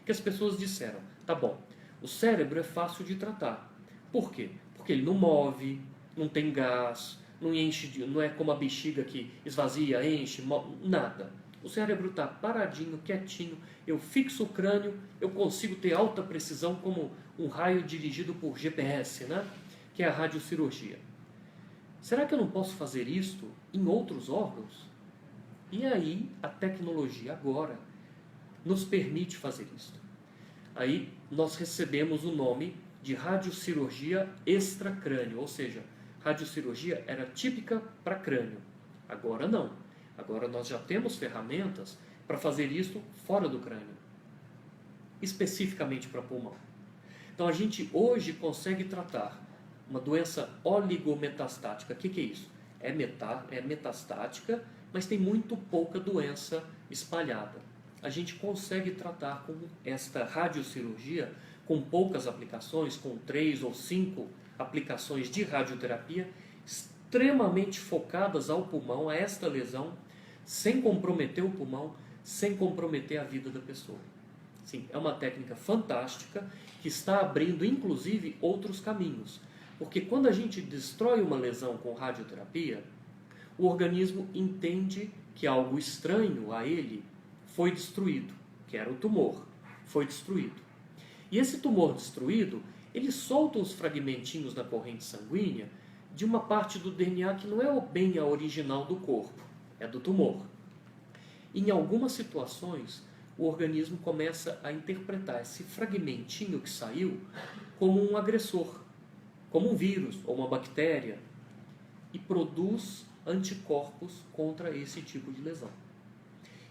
que as pessoas disseram, tá bom, o cérebro é fácil de tratar. Por quê? Porque ele não move, não tem gás, não enche, não é como a bexiga que esvazia, enche, nada. O cérebro está paradinho, quietinho, eu fixo o crânio, eu consigo ter alta precisão como um raio dirigido por GPS, né? Que é a radiocirurgia. Será que eu não posso fazer isto em outros órgãos? E aí a tecnologia agora nos permite fazer isto. Aí nós recebemos o nome de radiocirurgia extracrânio, ou seja, radiocirurgia era típica para crânio. Agora não. Agora nós já temos ferramentas para fazer isso fora do crânio, especificamente para pulmão. Então a gente hoje consegue tratar uma doença oligometastática. O que é isso? É metastática, mas tem muito pouca doença espalhada. A gente consegue tratar com esta radiocirurgia, com poucas aplicações, com 3 ou 5 aplicações de radioterapia, extremamente focadas ao pulmão, a esta lesão, sem comprometer o pulmão, sem comprometer a vida da pessoa. Sim, é uma técnica fantástica que está abrindo, inclusive, outros caminhos. Porque quando a gente destrói uma lesão com radioterapia, o organismo entende que algo estranho a ele foi destruído, que era o tumor, foi destruído. E esse tumor destruído, ele solta uns fragmentinhos na corrente sanguínea de uma parte do DNA que não é bem a original do corpo, é do tumor. Em algumas situações, o organismo começa a interpretar esse fragmentinho que saiu como um agressor, como um vírus ou uma bactéria, e produz anticorpos contra esse tipo de lesão.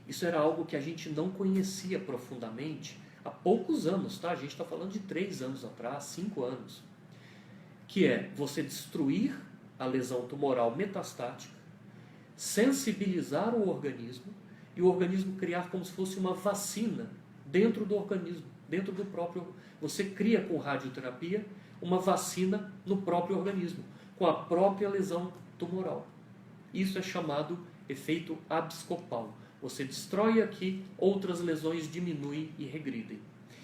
Isso era algo que a gente não conhecia profundamente há poucos anos, tá? A gente está falando de 3 anos atrás, 5 anos. Que é você destruir a lesão tumoral metastática, sensibilizar o organismo e o organismo criar como se fosse uma vacina dentro do organismo, dentro do próprio... Você cria com radioterapia uma vacina no próprio organismo, com a própria lesão tumoral. Isso é chamado efeito abscopal. Você destrói aqui, outras lesões diminuem e regridem.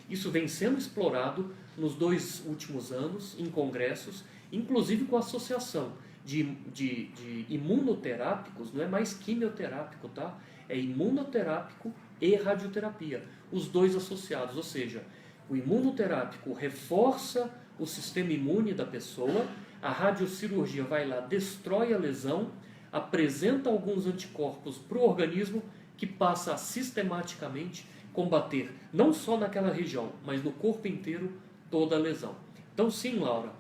Isso vem sendo explorado nos 2 últimos anos em congressos, inclusive com a associação de imunoterápicos, não é mais quimioterápico, tá? É imunoterápico e radioterapia, os 2 associados, ou seja, o imunoterápico reforça o sistema imune da pessoa, a radiocirurgia vai lá, destrói a lesão, apresenta alguns anticorpos para o organismo que passa a sistematicamente combater, não só naquela região, mas no corpo inteiro, toda a lesão. Então sim, Laura,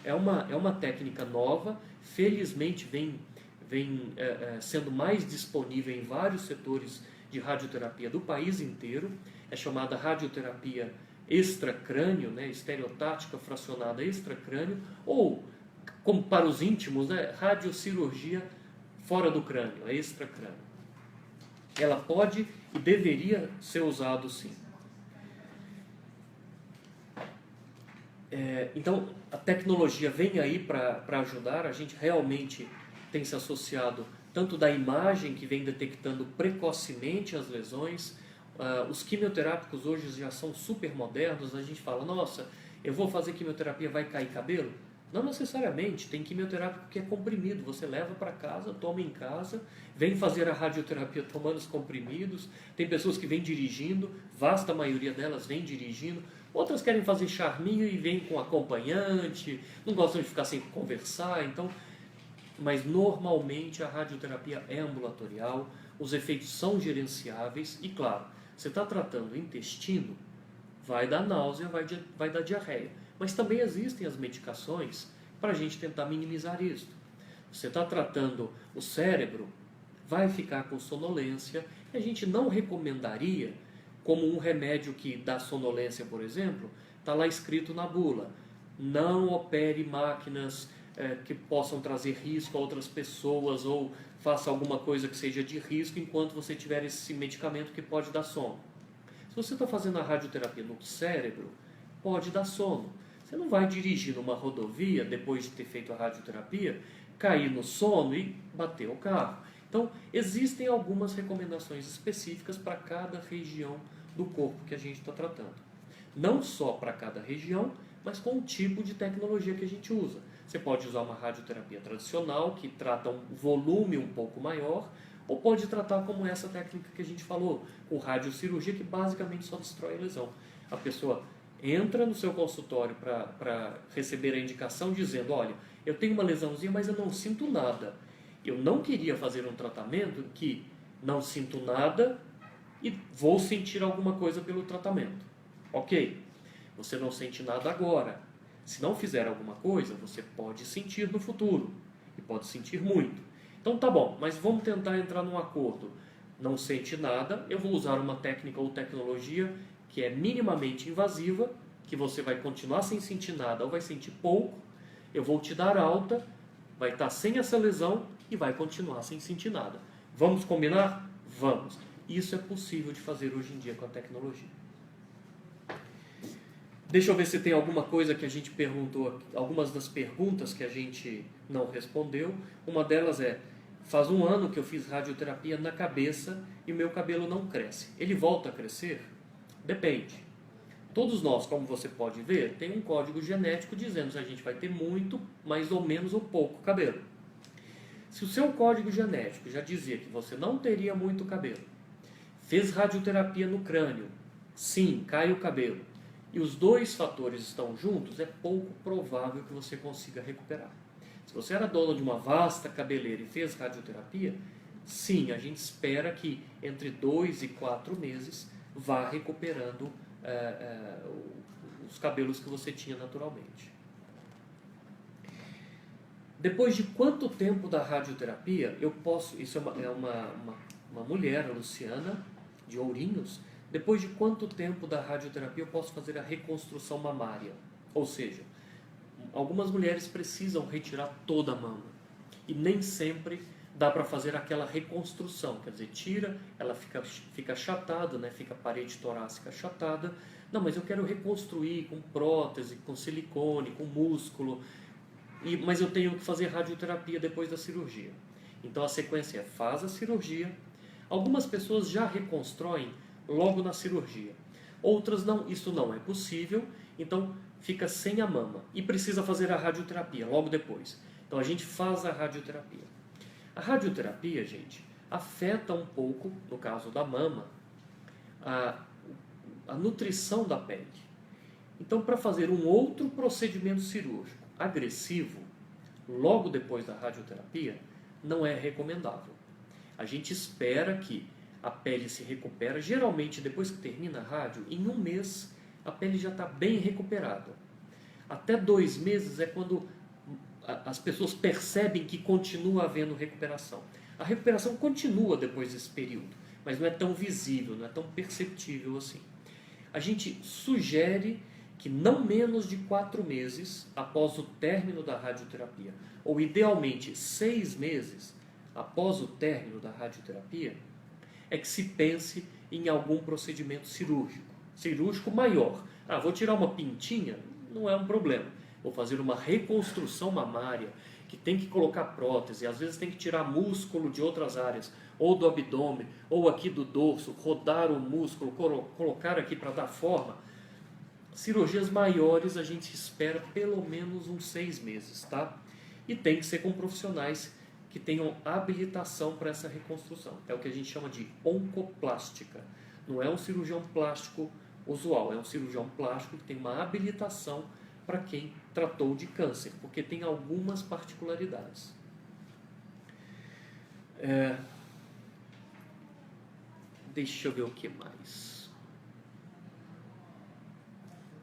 é uma técnica nova, felizmente vem sendo mais disponível em vários setores de radioterapia do país inteiro, é chamada radioterapia extracrânio, né, estereotática fracionada extracrânio, ou, como para os íntimos, né, radiocirurgia fora do crânio, a extracrânio. Ela pode e deveria ser usado sim. Então, a tecnologia vem aí para ajudar. A gente realmente tem se associado tanto da imagem, que vem detectando precocemente as lesões. Os quimioterápicos hoje já são super modernos. A gente fala, nossa, eu vou fazer quimioterapia, vai cair cabelo? Não necessariamente, tem quimioterápico que é comprimido, você leva para casa, toma em casa, vem fazer a radioterapia tomando os comprimidos. Tem pessoas que vêm dirigindo, vasta maioria delas vem dirigindo. Outras querem fazer charminho e vêm com acompanhante, não gostam de ficar sem conversar, então... Mas normalmente a radioterapia é ambulatorial, os efeitos são gerenciáveis e, claro, você está tratando o intestino, vai dar náusea, vai dar diarreia. Mas também existem as medicações para a gente tentar minimizar isso. Você está tratando o cérebro, vai ficar com sonolência, e a gente não recomendaria, como um remédio que dá sonolência, por exemplo, está lá escrito na bula, não opere máquinas que possam trazer risco a outras pessoas ou faça alguma coisa que seja de risco enquanto você tiver esse medicamento que pode dar sono. Se você está fazendo a radioterapia no cérebro, pode dar sono. Você não vai dirigir numa rodovia depois de ter feito a radioterapia, cair no sono e bater o carro. Então, existem algumas recomendações específicas para cada região do corpo que a gente está tratando. Não só para cada região, mas com o tipo de tecnologia que a gente usa. Você pode usar uma radioterapia tradicional, que trata um volume um pouco maior, ou pode tratar como essa técnica que a gente falou, com radiocirurgia, que basicamente só destrói a lesão. A pessoa entra no seu consultório para receber a indicação dizendo, olha, eu tenho uma lesãozinha, mas eu não sinto nada. Eu não queria fazer um tratamento que não sinto nada e vou sentir alguma coisa pelo tratamento. Ok, você não sente nada agora. Se não fizer alguma coisa, você pode sentir no futuro. E pode sentir muito. Então tá bom, mas vamos tentar entrar num acordo. Não sente nada, eu vou usar uma técnica ou tecnologia que é minimamente invasiva, que você vai continuar sem sentir nada ou vai sentir pouco. Eu vou te dar alta, vai estar sem essa lesão e vai continuar sem sentir nada. Vamos combinar? Vamos. Isso é possível de fazer hoje em dia com a tecnologia. Deixa eu ver se tem alguma coisa que a gente perguntou, algumas das perguntas que a gente não respondeu. Uma delas é, faz um ano que eu fiz radioterapia na cabeça e o meu cabelo não cresce. Ele volta a crescer? Depende. Todos nós, como você pode ver, tem um código genético dizendo se a gente vai ter muito, mais ou menos ou pouco cabelo. Se o seu código genético já dizia que você não teria muito cabelo, fez radioterapia no crânio, sim, cai o cabelo, e os dois fatores estão juntos, é pouco provável que você consiga recuperar. Se você era dono de uma vasta cabeleira e fez radioterapia, sim, a gente espera que entre 2 e 4 meses vá recuperando os cabelos que você tinha naturalmente. Depois de quanto tempo da radioterapia eu posso... Isso é uma mulher, a Luciana, de Ourinhos. Depois de quanto tempo da radioterapia eu posso fazer a reconstrução mamária? Ou seja, algumas mulheres precisam retirar toda a mama. E nem sempre dá para fazer aquela reconstrução. Quer dizer, tira, ela fica achatada, né? Fica a parede torácica achatada. Não, mas eu quero reconstruir com prótese, com silicone, com músculo. Mas eu tenho que fazer radioterapia depois da cirurgia. Então a sequência é, faz a cirurgia. Algumas pessoas já reconstroem logo na cirurgia. Outras não, isso não é possível, então fica sem a mama e precisa fazer a radioterapia logo depois. Então a gente faz a radioterapia. A radioterapia, gente, afeta um pouco, no caso da mama, a nutrição da pele. Então, para fazer um outro procedimento cirúrgico agressivo, logo depois da radioterapia, não é recomendável. A gente espera que a pele se recupera, geralmente depois que termina a rádio, em 1 mês a pele já está bem recuperada. Até 2 meses é quando as pessoas percebem que continua havendo recuperação. A recuperação continua depois desse período, mas não é tão visível, não é tão perceptível assim. A gente sugere que não menos de 4 meses após o término da radioterapia, ou idealmente 6 meses, após o término da radioterapia, é que se pense em algum procedimento cirúrgico maior. Vou tirar uma pintinha? Não é um problema. Vou fazer uma reconstrução mamária, que tem que colocar prótese, às vezes tem que tirar músculo de outras áreas, ou do abdômen, ou aqui do dorso, rodar o músculo, colocar aqui para dar forma. Cirurgias maiores a gente espera pelo menos uns 6 meses, tá? E tem que ser com profissionais que tenham habilitação para essa reconstrução. É o que a gente chama de oncoplástica. Não é um cirurgião plástico usual, é um cirurgião plástico que tem uma habilitação para quem tratou de câncer, porque tem algumas particularidades. Deixa eu ver o que mais.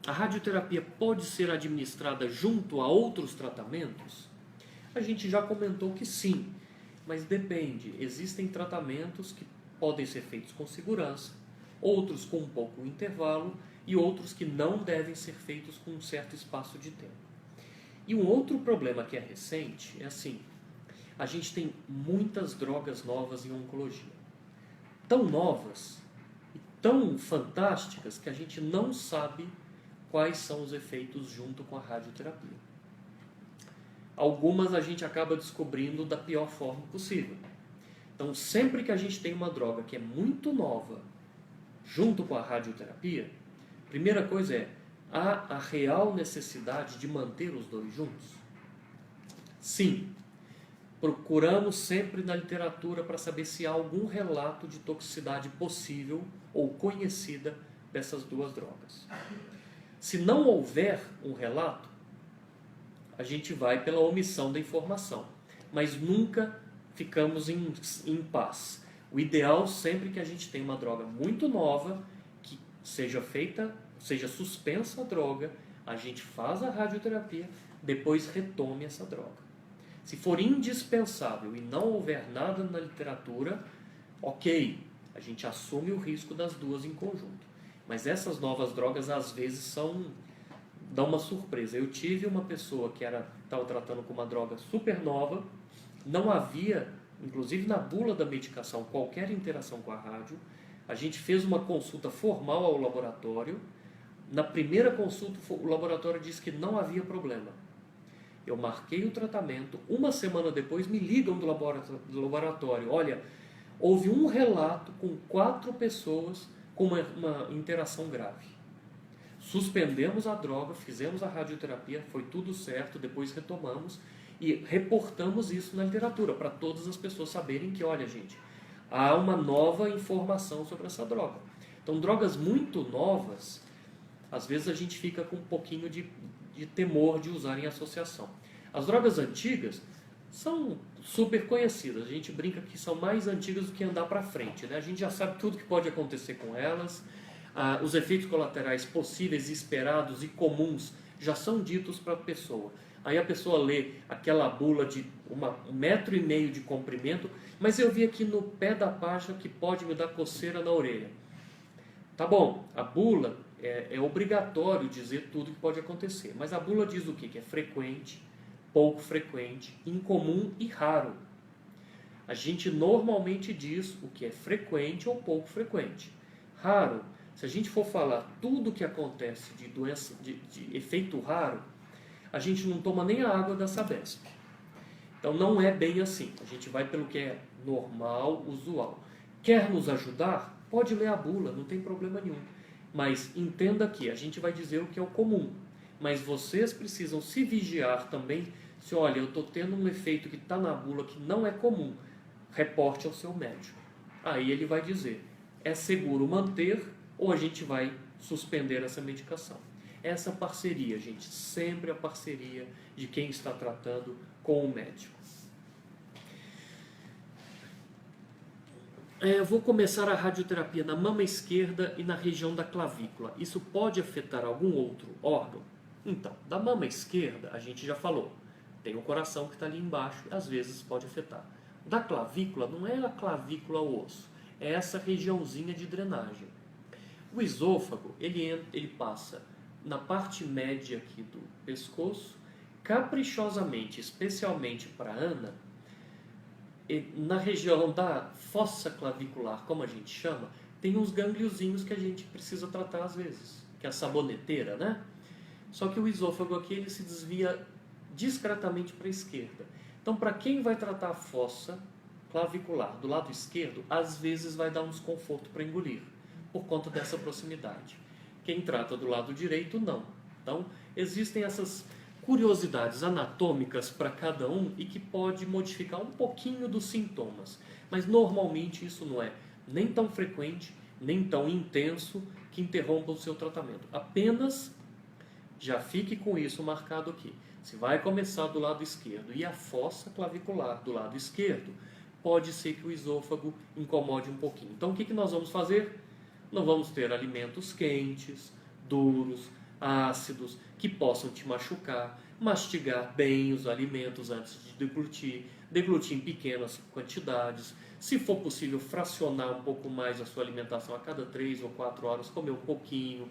A radioterapia pode ser administrada junto a outros tratamentos? A gente já comentou que sim, mas depende. Existem tratamentos que podem ser feitos com segurança, outros com um pouco de intervalo e outros que não devem ser feitos com um certo espaço de tempo. E um outro problema que é recente é assim, a gente tem muitas drogas novas em oncologia. Tão novas e tão fantásticas que a gente não sabe quais são os efeitos junto com a radioterapia. Algumas a gente acaba descobrindo da pior forma possível. Então, sempre que a gente tem uma droga que é muito nova junto com a radioterapia, a primeira coisa é, há a real necessidade de manter os dois juntos? Sim. Procuramos sempre na literatura para saber se há algum relato de toxicidade possível ou conhecida dessas duas drogas. Se não houver um relato, a gente vai pela omissão da informação, mas nunca ficamos em paz. O ideal sempre que a gente tem uma droga muito nova, que seja suspensa a droga, a gente faz a radioterapia, depois retome essa droga. Se for indispensável e não houver nada na literatura, ok, a gente assume o risco das duas em conjunto. Mas essas novas drogas às vezes dão uma surpresa. Eu tive uma pessoa que estava tratando com uma droga super nova, não havia, inclusive na bula da medicação, qualquer interação com a rádio. A gente fez uma consulta formal ao laboratório. Na primeira consulta, o laboratório disse que não havia problema. Eu marquei o tratamento, uma semana depois me ligam do laboratório. Olha, houve um relato com 4 pessoas com uma interação grave. Suspendemos a droga, fizemos a radioterapia, foi tudo certo, depois retomamos e reportamos isso na literatura, para todas as pessoas saberem que, olha gente, há uma nova informação sobre essa droga. Então, drogas muito novas, às vezes a gente fica com um pouquinho de temor de usar em associação. As drogas antigas são super conhecidas, a gente brinca que são mais antigas do que andar para frente, né? A gente já sabe tudo que pode acontecer com elas, os efeitos colaterais possíveis, esperados e comuns já são ditos para a pessoa. Aí a pessoa lê aquela bula de 1,5 metro de comprimento, mas eu vi aqui no pé da página que pode me dar coceira na orelha. Tá bom, a bula é obrigatório dizer tudo que pode acontecer, mas a bula diz o quê? Que é frequente, pouco frequente, incomum e raro. A gente normalmente diz o que é frequente ou pouco frequente. Raro, se a gente for falar tudo o que acontece de doença, de efeito raro, a gente não toma nem a água da Sabesp. Então não é bem assim. A gente vai pelo que é normal, usual. Quer nos ajudar? Pode ler a bula, não tem problema nenhum. Mas entenda que a gente vai dizer o que é o comum. Mas vocês precisam se vigiar também. Se olha, eu estou tendo um efeito que está na bula que não é comum, reporte ao seu médico. Aí ele vai dizer, é seguro manter ou a gente vai suspender essa medicação. Essa parceria, gente, sempre a parceria de quem está tratando com o médico. Eu vou começar a radioterapia na mama esquerda e na região da clavícula. Isso pode afetar algum outro órgão? Então, da mama esquerda, a gente já falou. Tem o coração que está ali embaixo, às vezes pode afetar. Da clavícula, não é a clavícula ao osso, é essa regiãozinha de drenagem. O esôfago, ele passa na parte média aqui do pescoço, caprichosamente, especialmente para a Ana, na região da fossa clavicular, como a gente chama, tem uns gangliozinhos que a gente precisa tratar às vezes, que é a saboneteira, né? Só que o esôfago aqui ele se desvia discretamente para a esquerda. Então, para quem vai tratar a fossa clavicular do lado esquerdo, às vezes vai dar um desconforto para engolir, por conta dessa proximidade. Quem trata do lado direito, não. Então, existem essas curiosidades anatômicas para cada um e que pode modificar um pouquinho dos sintomas. Mas, normalmente, isso não é nem tão frequente, nem tão intenso que interrompa o seu tratamento. Apenas, já fique com isso marcado aqui. Se vai começar do lado esquerdo e a fossa clavicular do lado esquerdo, pode ser que o esôfago incomode um pouquinho. Então, o que nós vamos fazer? Não vamos ter alimentos quentes, duros, ácidos, que possam te machucar, mastigar bem os alimentos antes de deglutir, deglutir em pequenas quantidades. Se for possível, fracionar um pouco mais a sua alimentação a cada 3 ou 4 horas, comer um pouquinho,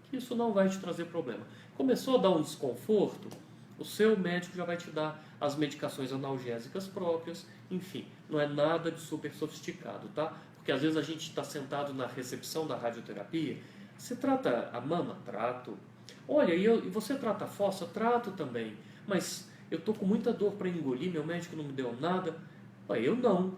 que isso não vai te trazer problema. Começou a dar um desconforto, o seu médico já vai te dar as medicações analgésicas próprias, enfim, não é nada de super sofisticado, tá? Porque às vezes a gente está sentado na recepção da radioterapia, você trata a mama? Trato. Olha, e você trata a fossa? Trato também. Mas eu estou com muita dor para engolir, meu médico não me deu nada. Aí eu não.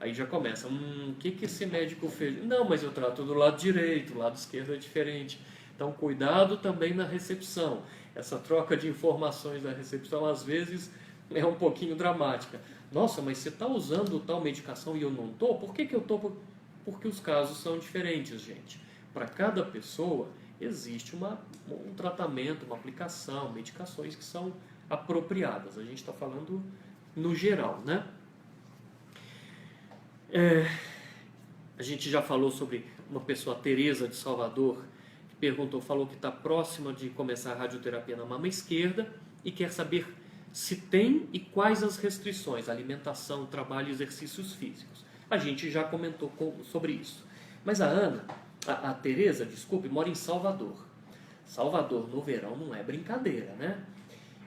Aí já começa, o que esse médico fez? Não, mas eu trato do lado direito, o lado esquerdo é diferente. Então, cuidado também na recepção. Essa troca de informações da recepção, às vezes, é um pouquinho dramática. Nossa, mas você está usando tal medicação e eu não estou? Por que eu estou? Porque os casos são diferentes, gente. Para cada pessoa, existe um tratamento, uma aplicação, medicações que são apropriadas. A gente está falando no geral, né? A gente já falou sobre uma pessoa, Tereza de Salvador, falou que está próxima de começar a radioterapia na mama esquerda e quer saber se tem e quais as restrições, alimentação, trabalho e exercícios físicos. A gente já comentou sobre isso. Mas a Tereza, desculpe, mora em Salvador. Salvador no verão não é brincadeira, né?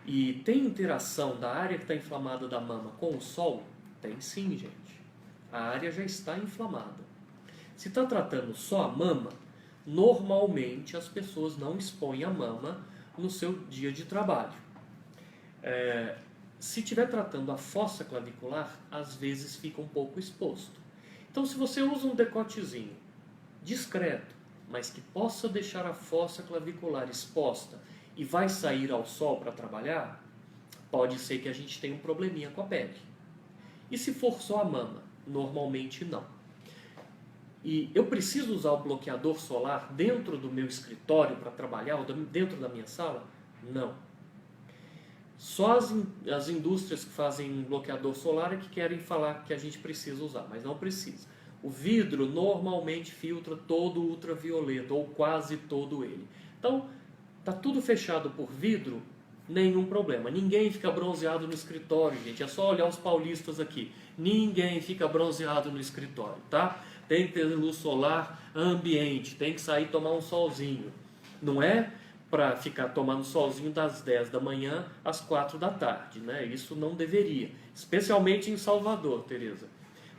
E tem interação da área que está inflamada da mama com o sol? Tem sim, gente. A área já está inflamada. Se está tratando só a mama, normalmente as pessoas não expõem a mama no seu dia de trabalho. Se estiver tratando a fossa clavicular, às vezes fica um pouco exposto. Então, se você usa um decotezinho discreto, mas que possa deixar a fossa clavicular exposta e vai sair ao sol para trabalhar, pode ser que a gente tenha um probleminha com a pele. E se for só a mama? Normalmente não. E eu preciso usar o bloqueador solar dentro do meu escritório para trabalhar, ou dentro da minha sala? Não. Só as indústrias que fazem bloqueador solar é que querem falar que a gente precisa usar, mas não precisa. O vidro normalmente filtra todo o ultravioleta, ou quase todo ele. Então, está tudo fechado por vidro, nenhum problema. Ninguém fica bronzeado no escritório, gente. É só olhar os paulistas aqui. Ninguém fica bronzeado no escritório, tá? Tem que ter luz solar ambiente, tem que sair tomar um solzinho. Não é para ficar tomando solzinho das 10 da manhã às 4 da tarde, né? Isso não deveria, especialmente em Salvador, Tereza.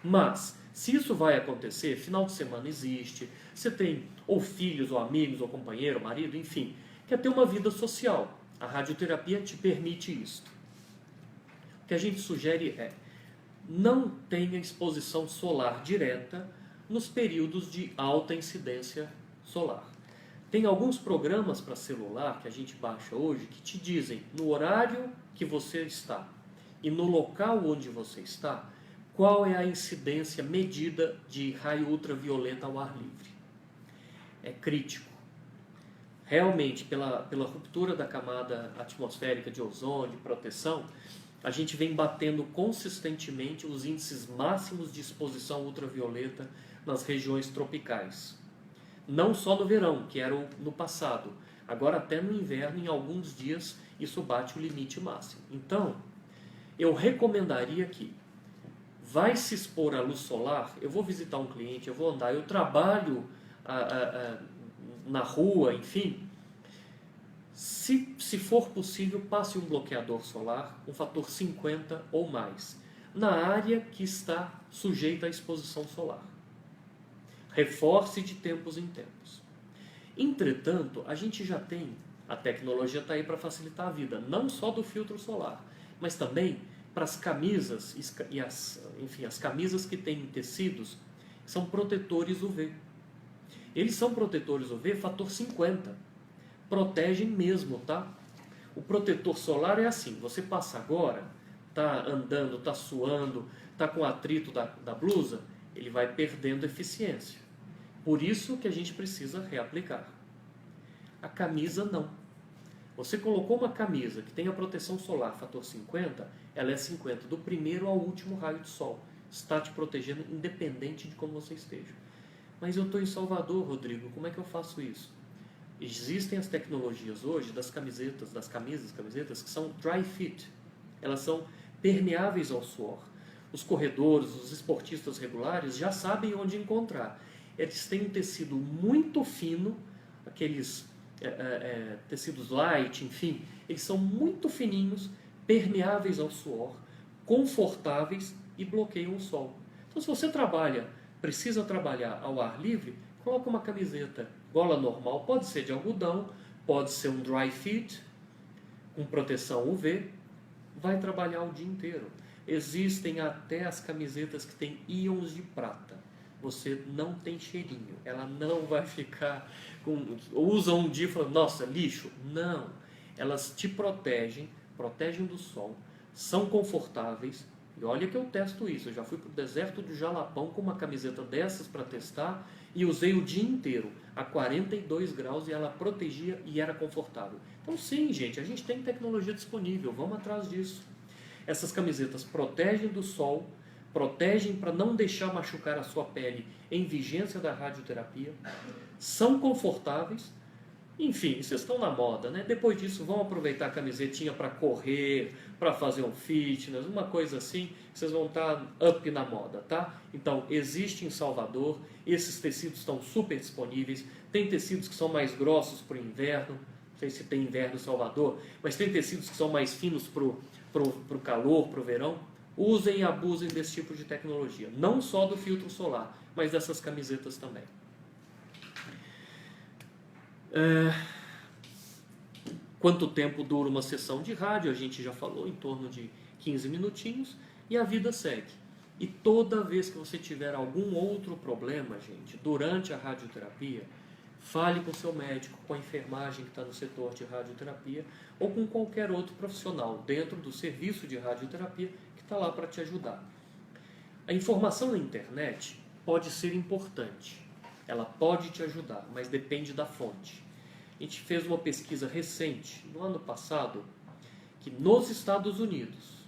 Mas, se isso vai acontecer, final de semana existe, você tem ou filhos, ou amigos, ou companheiro, marido, enfim, quer ter uma vida social. A radioterapia te permite isto. O que a gente sugere é, não tenha exposição solar direta nos períodos de alta incidência solar. Tem alguns programas para celular que a gente baixa hoje que te dizem no horário que você está e no local onde você está, qual é a incidência medida de raio ultravioleta ao ar livre. É crítico. Realmente, pela ruptura da camada atmosférica de ozônio, de proteção, a gente vem batendo consistentemente os índices máximos de exposição ultravioleta nas regiões tropicais. Não só no verão, que era no passado. Agora até no inverno, em alguns dias, isso bate o limite máximo. Então, eu recomendaria que vai se expor à luz solar, eu vou visitar um cliente, eu vou andar, eu trabalho na rua, enfim. Se for possível, passe um bloqueador solar, um fator 50 ou mais. na área que está sujeita à exposição solar. Reforce de tempos em tempos. Entretanto, a gente já tem, a tecnologia está aí para facilitar a vida, não só do filtro solar, mas também para as camisas, enfim, as camisas que têm tecidos, são protetores UV. Eles são protetores UV fator 50. Protegem mesmo, tá? O protetor solar é assim, você passa agora, tá andando, tá suando, tá com atrito da blusa, ele vai perdendo eficiência. Por isso que a gente precisa reaplicar. A camisa não. Você colocou uma camisa que tem a proteção solar fator 50, ela é 50 do primeiro ao último raio de sol. Está te protegendo independente de como você esteja. Mas eu estou em Salvador, Rodrigo, como é que eu faço isso? Existem as tecnologias hoje das camisetas, camisetas que são dry fit. Elas são permeáveis ao suor. Os corredores, os esportistas regulares já sabem onde encontrar. Eles têm um tecido muito fino, aqueles tecidos light, enfim, eles são muito fininhos, permeáveis ao suor, confortáveis e bloqueiam o sol. Então, se você precisa trabalhar ao ar livre, coloca uma camiseta gola normal, pode ser de algodão, pode ser um dry fit, com proteção UV, vai trabalhar o dia inteiro. Existem até as camisetas que têm íons de prata. Você não tem cheirinho, ela não vai ficar com... Usa um dia e fala, nossa, lixo. Não, elas te protegem do sol, são confortáveis. E olha que eu testo isso, eu já fui para o deserto do Jalapão com uma camiseta dessas para testar e usei o dia inteiro a 42 graus e ela protegia e era confortável. Então sim, gente, a gente tem tecnologia disponível, vamos atrás disso. Essas camisetas protegem do sol, protegem para não deixar machucar a sua pele em vigência da radioterapia, são confortáveis, enfim, vocês estão na moda, né? Depois disso vão aproveitar a camisetinha para correr, para fazer um fitness, uma coisa assim, vocês vão estar up na moda, tá? Então, existe em Salvador, esses tecidos estão super disponíveis, tem tecidos que são mais grossos para o inverno, não sei se tem inverno em Salvador, mas tem tecidos que são mais finos para o calor, para o verão. Usem e abusem desse tipo de tecnologia, não só do filtro solar, mas dessas camisetas também. Quanto tempo dura uma sessão de rádio? A gente já falou, em torno de 15 minutinhos, e a vida segue. E toda vez que você tiver algum outro problema, gente, durante a radioterapia, fale com o seu médico, com a enfermagem que está no setor de radioterapia, ou com qualquer outro profissional dentro do serviço de radioterapia que está lá para te ajudar. A informação na internet pode ser importante, ela pode te ajudar, mas depende da fonte. A gente fez uma pesquisa recente, no ano passado, que nos Estados Unidos,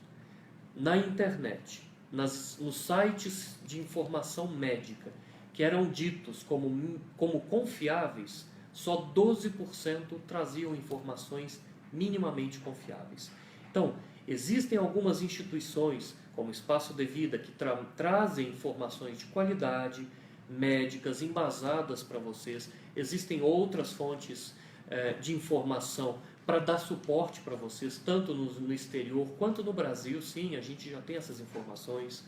na internet, nos sites de informação médica, que eram ditos como confiáveis, só 12% traziam informações minimamente confiáveis. Então, existem algumas instituições, como Espaço de Vida, que trazem informações de qualidade, médicas, embasadas para vocês. Existem outras fontes de informação para dar suporte para vocês, tanto no exterior quanto no Brasil. Sim, a gente já tem essas informações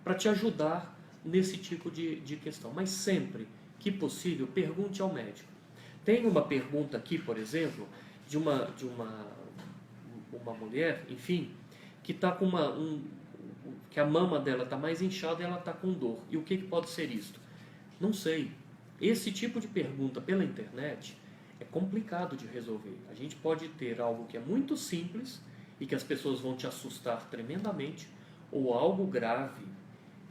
para te ajudar nesse tipo de questão. Mas sempre que possível, pergunte ao médico. Tem uma pergunta aqui, por exemplo, de uma mulher, enfim, que está com que a mama dela está mais inchada e ela está com dor. E o que pode ser isto? Não sei. Esse tipo de pergunta pela internet é complicado de resolver. A gente pode ter algo que é muito simples e que as pessoas vão te assustar tremendamente, ou algo grave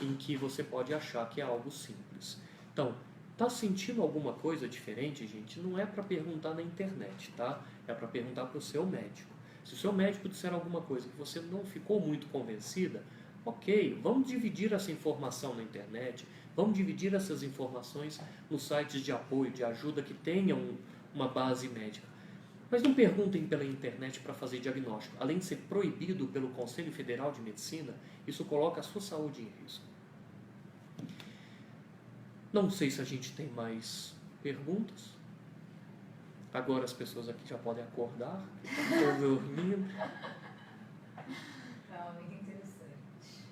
em que você pode achar que é algo simples. Então, tá sentindo alguma coisa diferente, gente? Não é para perguntar na internet, tá? É para perguntar para o seu médico. Se o seu médico disser alguma coisa que você não ficou muito convencida, ok, vamos dividir essa informação na internet, vamos dividir essas informações nos sites de apoio, de ajuda que tenham uma base médica. Mas não perguntem pela internet para fazer diagnóstico. Além de ser proibido pelo Conselho Federal de Medicina, isso coloca a sua saúde em risco. Não sei se a gente tem mais perguntas. Agora as pessoas aqui já podem acordar, estão dormindo. Não, muito interessante.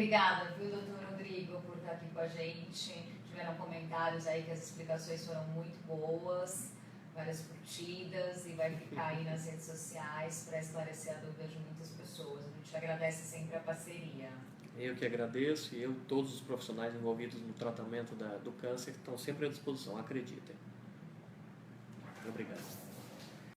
Obrigada, viu, doutor Rodrigo, por estar aqui com a gente. Tiveram comentários aí que as explicações foram muito boas, várias curtidas, e vai ficar aí nas redes sociais para esclarecer a dúvida de muitas pessoas. A gente agradece sempre a parceria. Eu que agradeço, e todos os profissionais envolvidos no tratamento do câncer estão sempre à disposição, acreditem. Obrigado.